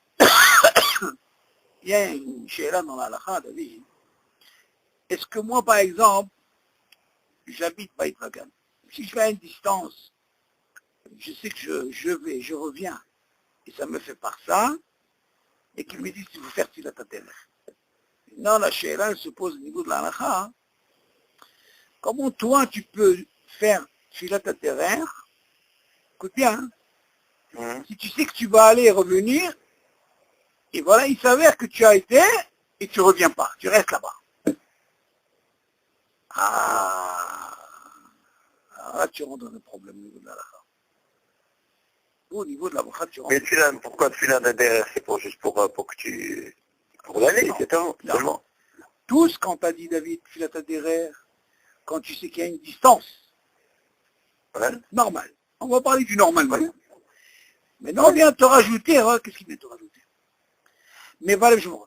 il y a une chéra dans la halakha, David. Est-ce que moi, par exemple, j'habite Beit Ragan, si je fais une distance, je sais que je reviens, et ça me fait par ça, et qu'ils me disent qu'il faut faire Tfilat HaDerech. Maintenant, la chéra, elle se pose au niveau de la halakha. Comment toi, tu peux faire Tfilat HaDerech? Écoute bien, si tu sais que tu vas aller et revenir, et voilà, il s'avère que tu as été, et tu ne reviens pas, tu restes là-bas. Là, tu rentres dans le problème au niveau de la halakha. Au niveau de la bracha, tu rentres. Mais pourquoi Tfilat HaDerech? C'est juste pour que tu... Pour l'aller, c'est tout, seulement. Tout ce qu'on t'a dit, David, Tfilat HaDerech, quand tu sais qu'il y a une distance, normale. On va parler du normal maintenant. Maintenant, on vient te rajouter, hein, qu'est-ce qu'il vient te rajouter? Mais voilà, je vous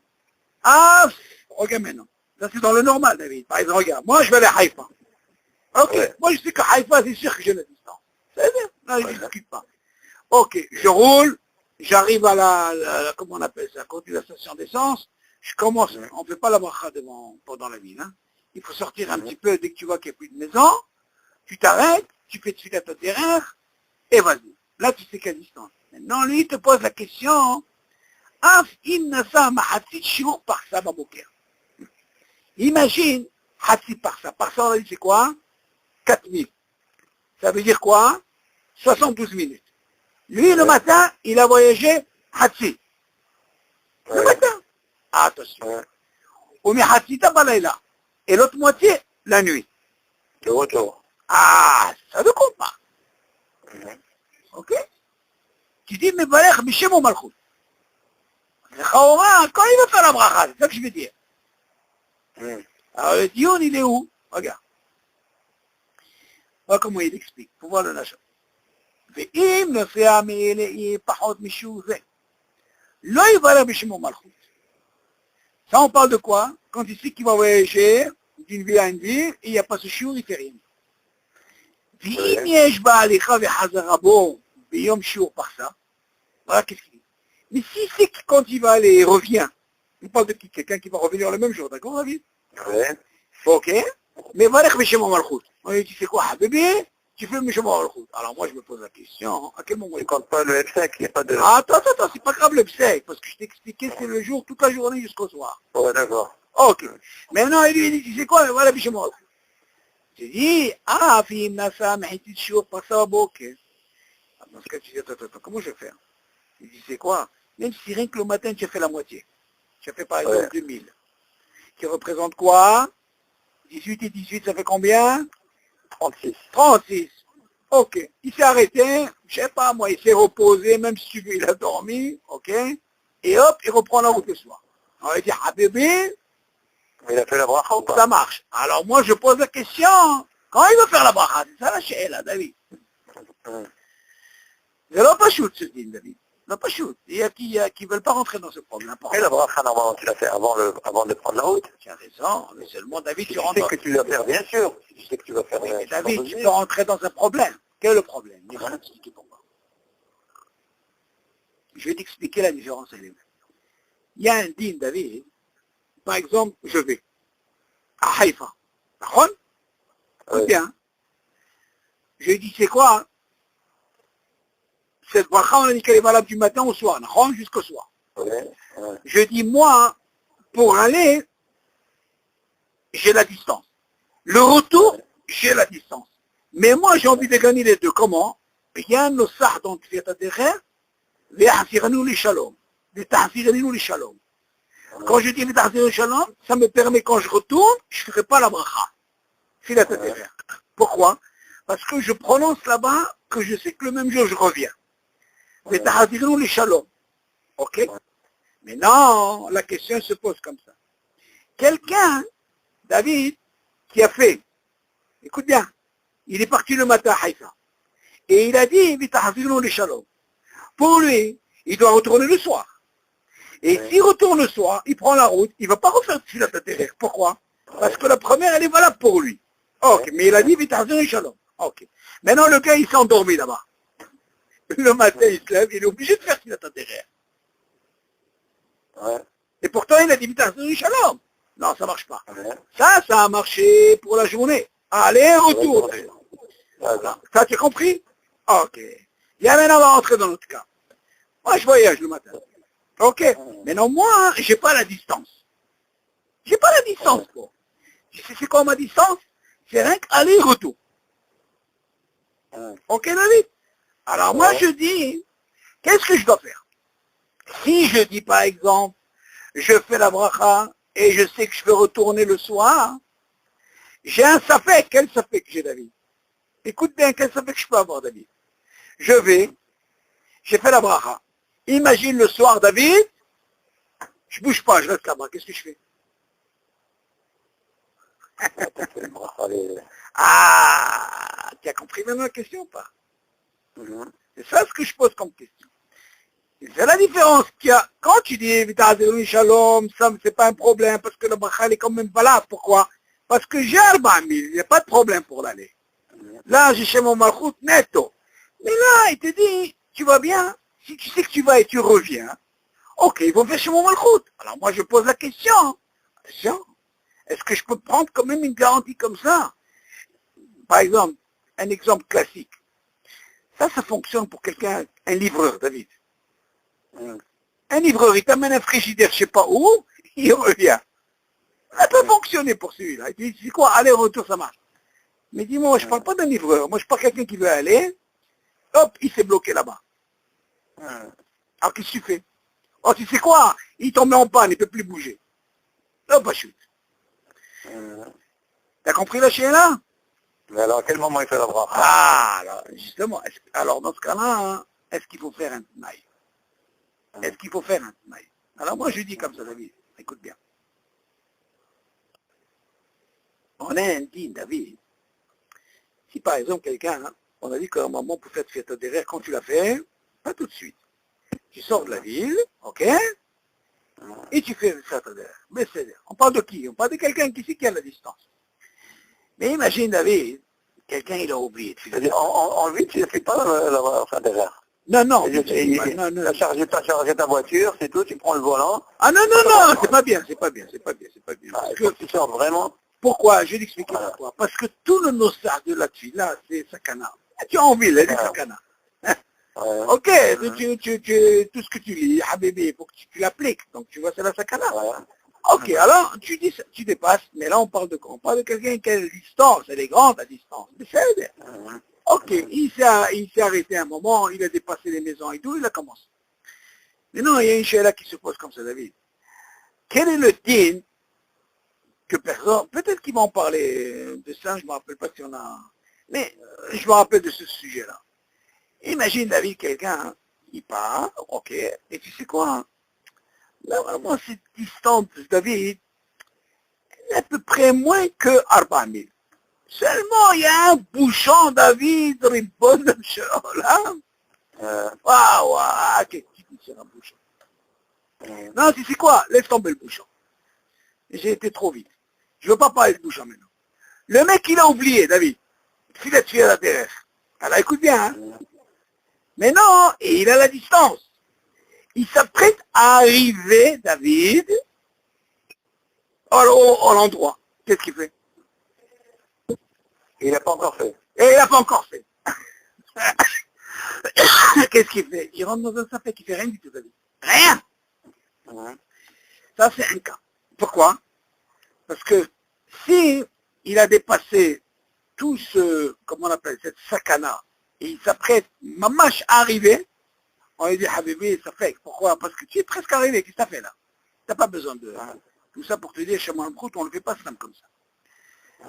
regarde maintenant. Ça, c'est dans le normal, David. Par exemple, regarde, moi, je vais aller à Haïfa. Ok, moi, je sais qu'à Haïfa, c'est sûr que j'ai la distance. C'est bien, là, je ne discute pas. Ok, je roule, j'arrive à la comment on appelle ça, à côté de la station d'essence, je commence, on ne fait pas la bracha pendant la ville, hein. Il faut sortir un petit peu dès que tu vois qu'il n'y a plus de maison, tu t'arrêtes, tu fais Tfilat HaDerech, et vas-y. Là, tu sais qu'à distance. Maintenant, lui, il te pose la question, imagine, Hatsi Parsa. Parsa, on a dit, c'est quoi? 4000. Ça veut dire quoi? 72 minutes. Lui, le matin, il a voyagé Hatsi. Le matin. Attention. Ou mais Hatsi Tabalayla. Et l'autre moitié, la nuit. Le retour. Ça ne compte pas. Ok? tu dis Mevarech Bishem Malchut. Quand il va faire la bracha, c'est ça que je veux dire. Alors le dion, il est où? Regarde. Voilà comment il explique, pour voir le nashon. ואם נוסע מאלה פחות משהו זה, לא יברר בשמו מלכות. Ça, on parle de quoi? Quand il sait qu'il va voyager d'une ville à une ville, et il n'y a pas ce shiur, il ne fait rien. ואם יש בהליכה וחזרה בו ביום שיעור פרסה, voilà qu'est-ce qu'il dit. Mais si c'est que quand il va aller, il revient, on parle de qui? Quelqu'un qui va revenir le même jour, d'accord, David? Ouais. Ok. Mais varech b'shem malchut. On lui dit, c'est quoi, Habibi? Tu fais b'shem malchut. Alors moi, je me pose la question, à quel moment Tu comptes pas le F5, il n'y a pas de... Ah, attends, c'est pas grave le psek, parce que je t'ai expliqué, c'est le jour, toute la journée jusqu'au soir. Ouais, d'accord. Ok. Maintenant, il lui dit, tu sais quoi, voilà b'shem malchut. Tu dis, ah, fim nasa, mehiti shiur, pasa ok. Dans ce cas, tu dis, attends, comment je vais faire? Il dit, c'est quoi? Même si rien que le matin, tu as fait la moitié. Tu as fait par exemple 2000. Qui représente quoi? 18 et 18, ça fait combien? 36. 36. Ok. Il s'est arrêté, je sais pas moi, il s'est reposé, même si tu veux, il a dormi, ok? Et hop, il reprend la route le soir. Alors il dit, Habibi, Mais il a fait la bracha ou pas? ça marche. Alors moi, je pose la question, quand il va faire la bracha? C'est ça la she'ela, David. C'est là pas shoot, ce din, David. Non, pas shoot. Il y a qui ne veulent pas rentrer dans ce problème. Et la bracha, normalement, tu l'as fait avant de prendre la route. Tu as raison, mais seulement, David, Si tu tu rentres... sais que tu vas faire, bien sûr. Si tu sais que tu vas faire... Oui, mais David, tu peux rentrer dans un problème. Quel est le problème? Je vais t'expliquer pourquoi. Je vais t'expliquer la différence. Il y a un din, David. Par exemple, je vais à Haïfa. D'accord? Écoute bien. Je dis, c'est quoi? Cette bracha, on a dit qu'elle est valable du matin au soir. D'accord? Jusqu'au soir. Je dis, moi, pour aller, j'ai la distance. Le retour, j'ai la distance. Mais moi, j'ai envie de gagner les deux. Comment? Bien nos sah dans Tfiat HaDerer, ve'hafiranu li shalom. Ve'tahfiranu li shalom. Quand je dis ve'tahfiranu li shalom, ça me permet, quand je retourne, je ne ferai pas la bracha. Tfiat HaDerer. Pourquoi? Parce que je prononce là-bas que je sais que le même jour, je reviens. Ve'tahfiranu li shalom. Ok? Mais non, la question se pose comme ça. Quelqu'un, David, qui a fait, écoute bien, il est parti le matin à Haïfa. Et il a dit, les shalom. Pour lui, il doit retourner le soir. Et s'il retourne le soir, il prend la route, il ne va pas refaire de filat atterrir. Pourquoi? Parce que la première, elle est valable pour lui. Ok, mais il a dit, les shalom. Ok. Maintenant, le gars, il s'est endormi là-bas. Le matin, il se lève, il est obligé de faire filat atterrir. Et pourtant, il a dit, les shalom. Non, ça ne marche pas. Ça a marché pour la journée. Allez, retour. Ça, tu as compris? Ok. Et maintenant, on va rentrer dans notre cas. Moi, je voyage le matin. Ok. Maintenant, moi, j'ai pas la distance. J'ai pas la distance, quoi. C'est quoi ma distance? C'est rien qu'aller-retour. Ok, David? Alors, moi, je dis, qu'est-ce que je dois faire? Si je dis, par exemple, je fais la bracha et je sais que je vais retourner le soir, j'ai un safek. Quel safek j'ai, David? Écoute bien, quel safek je peux avoir, David? Je vais, j'ai fait la bracha. Imagine le soir, David, je bouge pas, je reste là-bas. Qu'est-ce que je fais? Ah, tu as compris maintenant la question ou pas? C'est ça ce que je pose comme question. C'est la différence qu'il y a. Quand tu dis Vitazirun Shalom, ça c'est pas un problème parce que le bracha est quand même valable. Pourquoi? Parce que j'ai 4000, il n'y a pas de problème pour l'aller. Là, j'ai chez mon malchut netto. Mais là, il te dit, tu vas bien, si tu sais que tu vas et tu reviens, ok, ils vont faire chez mon malchut. Alors moi, je pose la question. Attention, est-ce que je peux prendre quand même une garantie comme ça? Par exemple, un exemple classique. Ça fonctionne pour quelqu'un, un livreur, David. Un livreur, il t'amène un frigidaire, je sais pas où, il revient. Ça peut fonctionner pour celui-là. Il te dit, c'est quoi, aller-retour, ça marche. Mais dis-moi, moi, je parle pas d'un livreur. Moi, je parle de quelqu'un qui veut aller, hop, il s'est bloqué là-bas. Alors, qu'est-ce que tu fais? Oh, tu sais quoi? Il tombe en panne, il ne peut plus bouger. Hop, bah, chute. T'as compris la chienne là? Mais alors, à quel moment il fait la bracha? Ah, alors, justement, alors dans ce cas-là, hein, est-ce qu'il faut faire un tnaï? Est-ce qu'il faut faire un tnaï? Alors moi je dis comme ça, David, écoute bien. On a un din, David. Si par exemple quelqu'un, hein, on a dit qu'à un moment pour faire fête derrière, quand tu l'as fait, pas tout de suite. Tu sors de la ville, ok? Et tu fais fête derrière. Mais c'est, on parle de qui? On parle de quelqu'un qui sait qui a la distance. Mais imagine, David, quelqu'un il a oublié de faire. C'est-à-dire, en lui, tu ne fais pas la derrière. Non, non, Tu non. as chargé ta voiture, c'est tout, tu prends le volant. Ah non, non, non, c'est pas bien, c'est pas bien, c'est pas bien, c'est pas bien. Ah, Parce il faut que, que tu sors vraiment. pourquoi? Je vais t'expliquer Voilà. pourquoi. Parce que tout le nossard de la là, c'est sakana. Tu as envie, là, c'est Ouais. sakana. Ouais. Ok, tout ce que tu lis, Habibi, il faut que tu l'appliques. Donc tu vois, c'est la sakana. Voilà. Ok, alors tu dis, tu dépasses, mais là on parle de quoi? On parle de quelqu'un qui a la distance, elle est grande la distance. Mais c'est, ok, il s'est arrêté un moment, il a dépassé les maisons et tout, il a commencé. Mais non, il y a une chose là qui se pose comme ça, David. Quel est le din que personne, peut-être qu'ils vont parler de ça, je ne me rappelle pas si on a, mais je me rappelle de ce sujet-là. Imagine, David, quelqu'un, hein, il part, ok, et tu sais quoi, hein, normalement cette distance, David, elle est à peu près moins que 4000. Seulement, il y a un bouchon, David, ribon, là. Waouh, qu'est-ce que tu dis sur un bouchon? Non, tu sais quoi, laisse tomber le bouchon. J'ai été trop vite. Je ne veux pas parler de bouchon maintenant. Le mec, il a oublié, David. Il a tué la terrestre. Alors écoute bien, hein. Mais non, et il a la distance. Il s'apprête à arriver, David, à l'endroit. Qu'est-ce qu'il fait? Il n'a pas encore fait. Et il n'a pas encore fait. Qu'est-ce qu'il fait? Il rentre dans un safek, il fait rien du tout, David. Rien. Ça, c'est un cas. Pourquoi? Parce que si il a dépassé tout ce, comment on appelle, cette sakana, et il s'apprête, mamache, à arriver, on lui dit, Habibi, ça fait. Pourquoi? Parce que tu es presque arrivé, qu'est-ce que tu as fait là? Tu n'as pas besoin de... Tout ça pour te dire, chez moi, on ne le fait pas simple comme ça.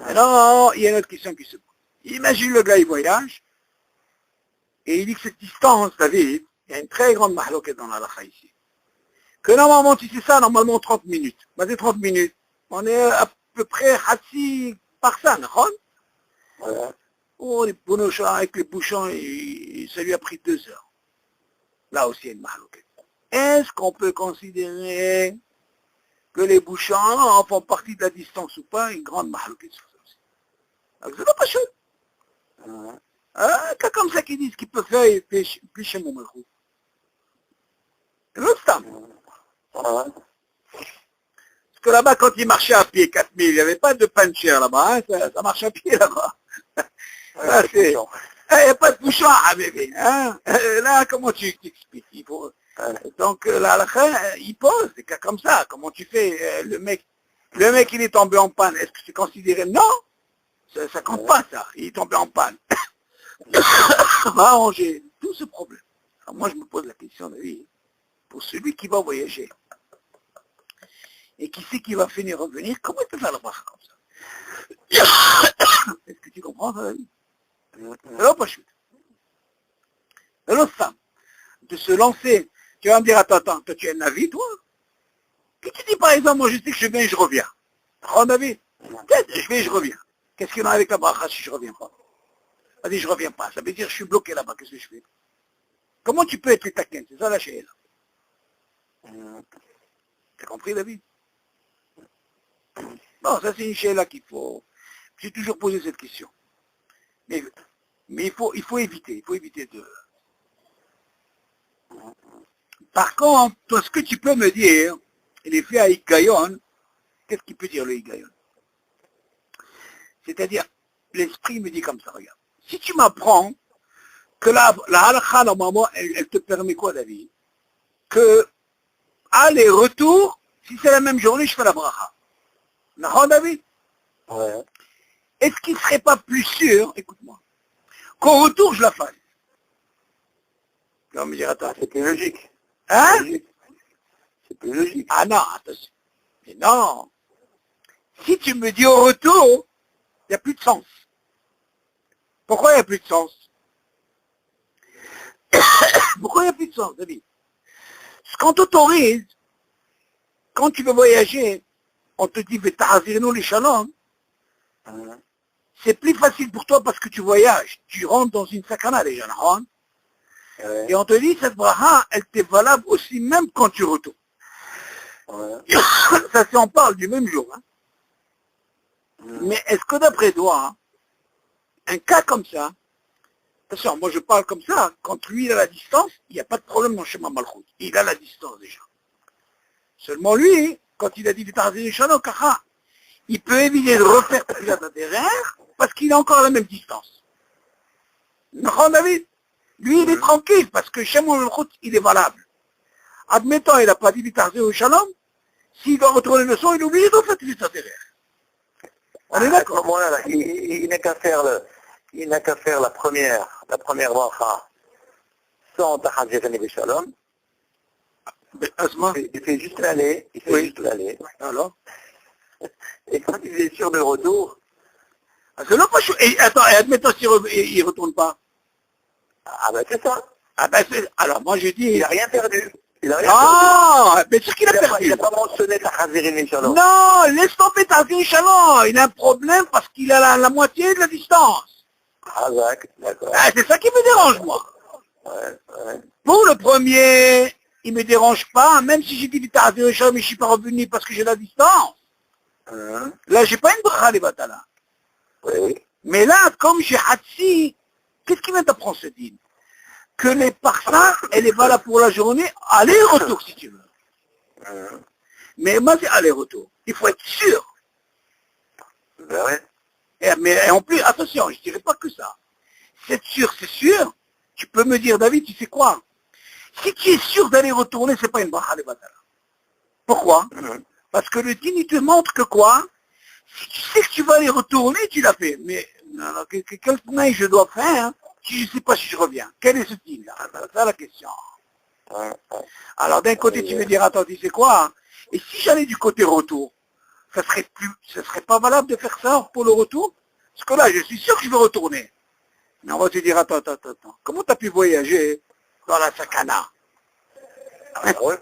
Alors, il y a une autre question qui se pose. Imagine le gars, il voyage, et il dit que cette distance, David, il y a une très grande mahloquette dans la halakha ici. Que normalement, tu sais ça, normalement 30 minutes. Vas-y, 30 minutes. On est à peu près Hatsi par ça, non? Oh, les bouchons, avec les bouchons, ça lui a pris 2 heures. Là aussi, il y a une mahloquette. Est-ce qu'on peut considérer que les bouchons font partie de la distance ou pas? Une grande mahloquette sur ça aussi. Alors, c'est pas chaud. Cas comme ça qui disent qu'il peut faire plus chez mon malchou. L'autre temps. Parce que là-bas, quand il marchait à pied, 4000, il n'y avait pas de puncher là-bas, hein, ça marche à pied là-bas. Là, c'est... Il n'y a pas de bouchon à bébé. Hein. Là, comment tu t'expliques? Il faut... Donc là, il pose des cas comme ça. Comment tu fais? Le mec, il est tombé en panne. Est-ce que c'est considéré? Non, ça compte pas ça. Il est tombé en panne. On va arranger tout ce problème. Alors moi, je me pose la question, David, pour celui qui va voyager et qui sait qu'il va finir revenir, comment il peut faire la bracha comme ça? Est-ce que tu comprends ça, David? Alors, pas chute. Alors, ça, de se lancer, tu vas me dire, attends, toi, tu es un avis, toi? Et tu dis, par exemple, moi, je sais que je viens et je reviens. Oh, David, peut-être, je vais et je reviens. Qu'est-ce qu'il y en a avec la bracha si je reviens pas? Vas-y, je reviens pas. Ça veut dire, je suis bloqué là-bas, qu'est-ce que je fais? Comment tu peux être taquin? C'est ça la chaîne. T'as compris, David? Bon, ça, c'est une chaîne là qu'il faut... J'ai toujours posé cette question. Mais il faut éviter de... Par contre, toi, ce que tu peux me dire, il est fait à Higayon, qu'est-ce qu'il peut dire le Higayon? C'est-à-dire, l'esprit me dit comme ça, regarde. Si tu m'apprends que la halakha, normalement, elle te permet quoi, David? Que, aller-retour, si c'est la même journée, je fais la bracha. Non, David? Est-ce qu'il ne serait pas plus sûr, écoute-moi, qu'au retour, je la fasse? Tu vas me dire, attends. C'est plus logique. Hein? C'est plus logique. Ah non, attention. Mais non. Si tu me dis au retour, il n'y a plus de sens. Pourquoi il n'y a plus de sens? Pourquoi il n'y a plus de sens, David? Parce qu'on t'autorise, quand tu veux voyager, on te dit, V'ta'azirinu li shalom, c'est plus facile pour toi parce que tu voyages. Tu rentres dans une sakana déjà, non? Ouais. Et on te dit, cette braha, elle t'est valable aussi même quand tu retournes. Ouais. Ça, c'est on parle du même jour. Hein. Mais est-ce que d'après toi, hein, un cas comme ça, attention, moi je parle comme ça, quand lui il a la distance, il n'y a pas de problème dans Shema Malchut. Il a la distance déjà. Seulement lui, quand il a dit il peut éviter de refaire la derrière parce qu'il a encore la même distance. Non, David? Lui, il est tranquille parce que Shema Malchut, il est valable. Admettons, il n'a pas dit Vitarzé Shalom, s'il doit retourner le son, il est obligé de refaire la derrière. On est À ce d'accord? moment-là, il n'a qu'à faire la première bracha sans Tahajirani Bishalom. Asma? Il fait juste l'aller, juste l'aller. Alors? Et quand il est sûr de retour, C'est là pas chaud. Et attends, et admettons s'il ne retourne pas. ah ben c'est ça. Ah ben alors moi je dis... Il n'a rien perdu. Il n'a rien Ah, mais c'est ce qu'il a perdu. perdu. Il n'a pas mentionné Tahajirani Bishalom. Non, laisse tomber ta vie, Shalom. Il a un problème parce qu'il a la moitié de la distance. Ah d'accord. Ah, c'est ça qui me dérange, moi. Ouais. Pour le premier, il me dérange pas, même si j'ai dit ta vie, Shalom, mais je suis pas revenu parce que j'ai la distance. Là, j'ai pas une bracha les batala. Oui. Mais là, comme j'ai Hatsi, qu'est-ce qui vient d'apprendre ce dîme? Que les parfums, elle est valable pour la journée, aller-retour si tu veux. Mais moi, c'est aller-retour. Il faut être sûr. Ben ouais. Et en plus, attention, je ne dirais pas que ça. C'est sûr. Tu peux me dire, David, tu sais quoi? Si tu es sûr d'aller retourner, c'est pas une bracha les batala. Pourquoi? Parce que le dîme, il te montre que quoi? Si tu sais que tu vas aller retourner, tu l'as fait. Mais alors, quel tnaï je dois faire si je ne sais pas si je reviens? Quel est ce dîme-là? C'est la question. Alors d'un côté, tu veux dire, attends, tu sais quoi? Et si j'allais du côté retour, ça serait pas valable de faire ça pour le retour? Parce que là, je suis sûr que je vais retourner. Mais on va te dire, attends. Comment tu as pu voyager dans la sakana? Ouais.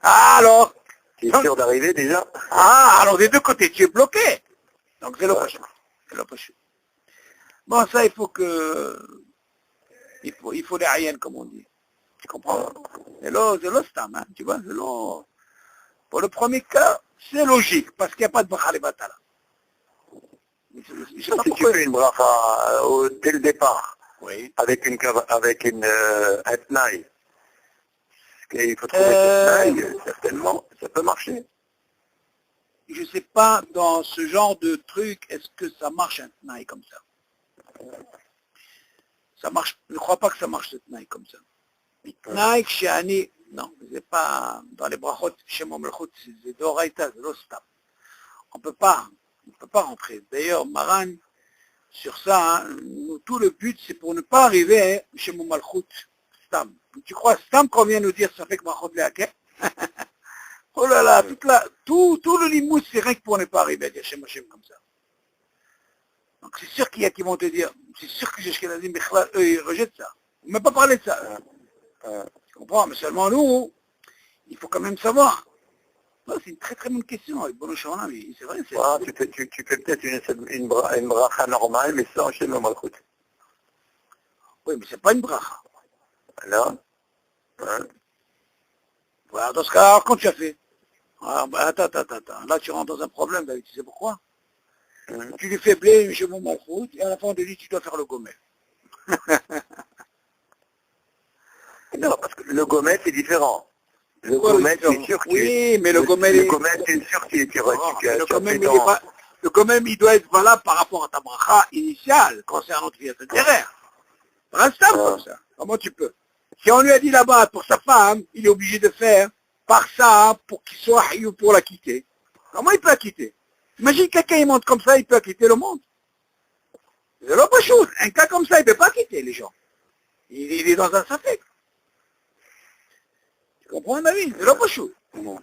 Ah, alors? Tu es sûr d'arriver déjà? Ah, alors des deux côtés, tu es bloqué. Donc c'est le prochain. Bon, ça, il faut les hayennes, comme on dit. Tu comprends? C'est l'ostam, hein, tu vois, c'est l'eau. Pour le premier cas, c'est logique, parce qu'il n'y a pas de bracha batala. Si tu fais une bracha dès le départ, oui. avec un tnaï, il faut trouver ce tnaï, certainement, ça peut marcher. Je ne sais pas, dans ce genre de truc, est-ce que ça marche un tnaï comme ça? Ça marche, je ne crois pas que ça marche ce tnaï comme ça. Tnaï, chez Ani, non, c'est pas, dans les brachot, chez Momelchut, c'est d'oraïta, c'est l'ostam. On ne peut pas rentrer. D'ailleurs, Maran, sur ça, hein, tout le but, c'est pour ne pas arriver chez Momelchut, stam. Tu crois stam qu'on vient nous dire, ça fait que brachot léaké? Oh là là, tout le limous, c'est rien que pour ne pas arriver à dire Shem Hashem comme ça. Donc c'est sûr qu'il y a qui vont te dire, c'est sûr que Ashkenazim, eux, ils rejettent ça. On ne m'a pas parlé de ça. Tu comprends? Mais seulement nous, il faut quand même savoir. Non, c'est une très très bonne question, avec Bono Shana, mais c'est vrai. Tu fais peut-être une bracha normale, mais sans Shem Malchut. Oui, mais c'est pas une bracha. Non? Voilà, dans ce cas, alors quand tu as fait? Alors, bah, attends. Là, tu rentres dans un problème, David, tu sais pourquoi? Tu lui fais blé, chez mon malchoute, et à la fin, on te dit, tu dois faire le gomet. Non, parce que le gomet, c'est différent. Le gomet, c'est sûr que oui, mais le gomet, c'est sûr que tu le gomet, il doit être valable par rapport à ta bracha initiale, concernant tes intérêts. Reste comme ça. Comment tu peux? Si on lui a dit là-bas, pour sa femme, il est obligé de faire par ça, pour qu'il soit haïou pour la quitter. Comment il peut la quitter? Imagine quelqu'un, il monte comme ça, il peut quitter le monde. C'est l'autre chose. Un cas comme ça, il ne peut pas quitter les gens. Il est dans un safek. Tu comprends, David? C'est l'autre chose. Bon,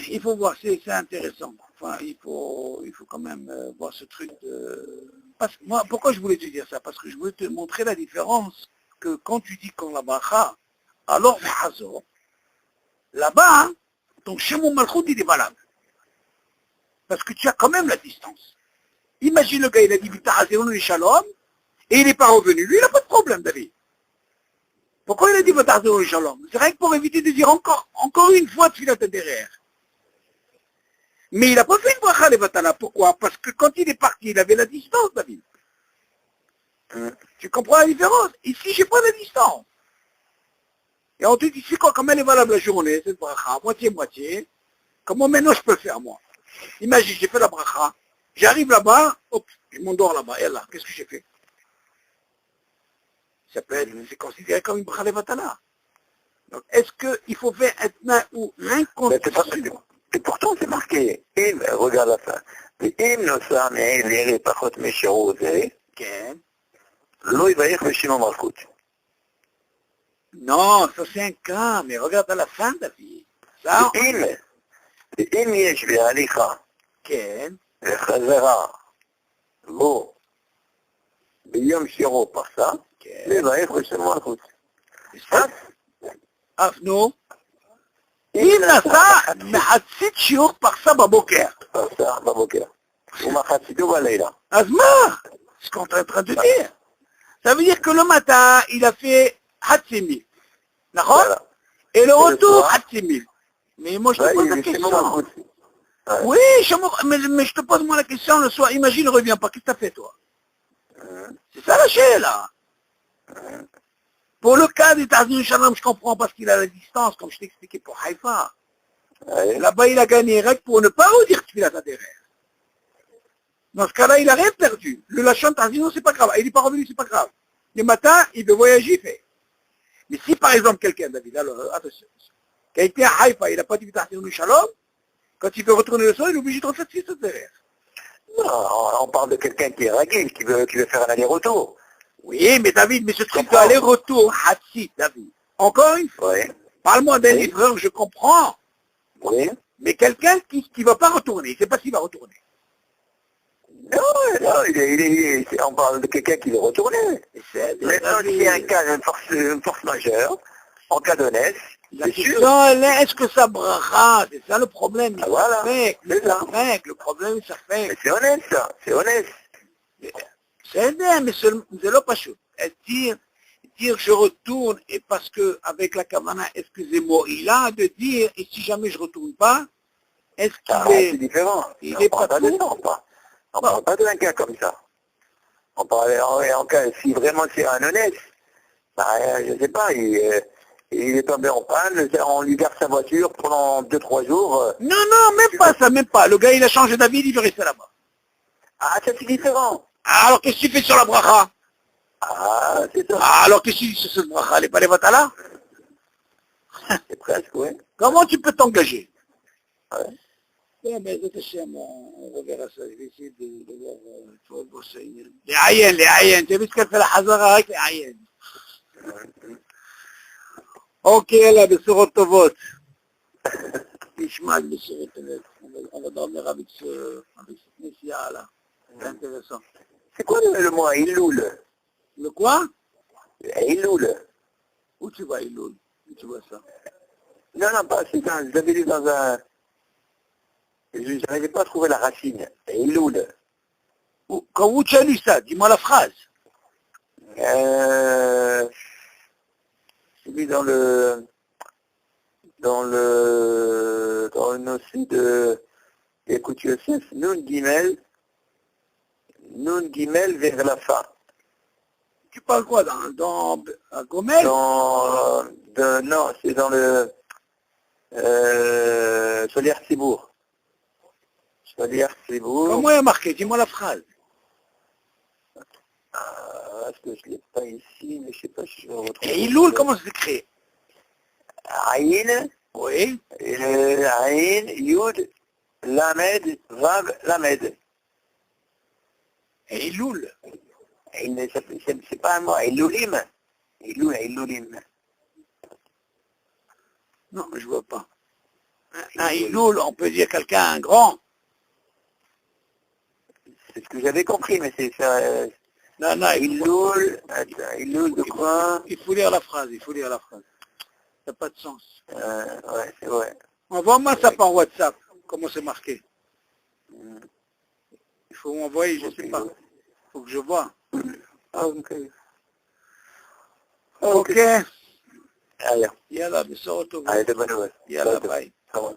il faut voir, c'est intéressant. Enfin, il faut quand même voir ce truc de... Parce que moi, pourquoi je voulais te dire ça? Parce que je voulais te montrer la différence que quand tu dis quand la bracha, alors là-bas, hein, ton Shemon Malchut, il est valable. Parce que tu as quand même la distance. Imagine le gars, il a dit Vitahazéon et Shalom, et il n'est pas revenu. Lui, il n'a pas de problème, David. Pourquoi il a dit Vitahazéon et Shalom? C'est rien que pour éviter de dire encore une fois de filer derrière. Mais il n'a pas fait une bracha levatala. Pourquoi? Parce que quand il est parti, il avait la distance, David. Tu comprends la différence? Ici, je n'ai pas la distance. Et on te dit, c'est quoi, comme elle est valable la journée, cette bracha, moitié-moitié, comment maintenant je peux le faire, moi? Imagine, j'ai fait la bracha, j'arrive là-bas, hop, je m'endors là-bas, et là, qu'est-ce que j'ai fait? C'est considéré comme une bracha levatala. Donc, est-ce qu'il faut faire un tna ou l'inconstitution? Et pourtant, c'est marqué. Regarde la fin. ואם נוסע מעבר פחות משיעור זה, כן. לא יברך בשם המלכות. Non, ça c'est un cas, mais regarde à la fin, David. Ça, ואם יש בהליכה כן. וחזרה בו ביום שיעור פרסה, כן. לברך בשם המלכות. אז נו, אם נסע מחצית שיעור פרסה בבוקר. פרסה בבוקר. ומחציתו בלילה. אז מה? Ce qu'on est en train de dire. Ça veut dire que le matin, il a fait Hatsimil. D'accord? Voilà. Et le Et retour, le soir, Hatsimil. Mais moi, je te pose la question. Ouais. Oui, mais je te pose moi la question le soir. Imagine, ne reviens pas. Qu'est-ce que tu as fait, toi? C'est ça la chaîne, là. Pour le cas des Tazin Shalom, je comprends parce qu'il a la distance, comme je t'ai expliqué pour Haïfa. Ouais. Là-bas, il a gagné règle pour ne pas redire qu'il a sa derrière. Dans ce cas-là, il a rien perdu. Le Lachon Tazin, c'est pas grave. Il n'est pas revenu, c'est pas grave. Le matin, il veut voyager, il fait. Mais si par exemple quelqu'un, David, alors attention, quelqu'un à Haïfa, il n'a pas dit Tazin Shalom, quand il veut retourner le soir, il est obligé de refaire ce derrière. Non, on parle de quelqu'un qui est ragué, qui veut faire un aller-retour. Oui, mais David, mais ce truc d'aller-retour, Hatsi, David. Encore une fois, Oui. parle-moi d'un Oui. livreur, je comprends. Oui. Mais quelqu'un qui ne va pas retourner, il ne sait pas s'il va retourner. Non, on parle de quelqu'un qui veut retourner. Maintenant, s'il y a un cas, une force majeure, en cas d'honnête, La c'est sûr. question, elle est, est-ce que ça bracha? C'est ça le problème. Ah, voilà. C'est ça. Le problème, ça fait. Mais c'est honnête, ça. C'est honnête. C'est bien, mais c'est le pas chaud. Dire je retourne, et parce que, avec la kavana, excusez-moi, il a de dire, et si jamais je retourne pas, est-ce qu'il Ah, est... c'est différent. Il On est parle pas pas de tout. ça. On parle pas d'un cas comme ça. On parle en cas, si vraiment c'est un honnête, bah, je sais pas, il est tombé en panne, on lui garde sa voiture pendant 2-3 jours. Non, même pas ça, même pas. Le gars, il a changé d'avis, il veut rester là-bas. Ah, ça c'est différent. Alors, qu'est-ce qu'il fait sur la bracha? Ah, c'est ça. Alors, qu'est-ce qu'il dit sur cette bracha? Elle est pas les vatala? C'est presque, oui. Comment tu peux t'engager? Ouais. Ouais, mais on verra ça. Je vais essayer de voir. Il faut bosser. Les Ayen. Tu as vu ce qu'elle fait la Hazara avec les Ayen? Ok, là, de Surot Tovot. Ishmael de Surot Tovot. On va dormir avec cette Messia-là. C'est intéressant. C'est quoi le mot Iloul? Le quoi? Iloul. Où tu vois Iloul? Où tu vois ça? Non, pas, c'est ça. Je l'avais lu dans un... Je n'arrivais pas à trouver la racine. Iloul. Où tu as lu ça? Dis-moi la phrase. J'ai lu dans le noci de écoute Yosef, Nun Gimel vers la fin. Tu parles quoi? Dans Gomel? Non, c'est dans le Solière Cibourg. Solière Cibourg. Comment il y a marqué? Dis-moi la phrase. Est-ce que je ne l'ai pas ici, mais je ne sais pas si je vais le retrouver. Et Iloul, comment ça s'écrit? Aïn, Oui. Aïn, Yud, Lamed, Vav, Lamed. Et Iloul. C'est pas un mot, Iloulim. Iloulim. Non, je vois pas. Un Iloul, on peut dire quelqu'un, un grand. c'est ce que j'avais compris, mais c'est ça. Non, non, Il de quoi? il faut lire la phrase, Ça n'a pas de sens. Ouais, c'est vrai. Envoie-moi ça par WhatsApp, comment c'est marqué. Il faut m'envoyer, je ne sais pas. Il faut que je vois. Ah, ok. Ok. Allez, Yalla, bisous. allez, de bonnes nouvelles. Yalla, bye. Ça va.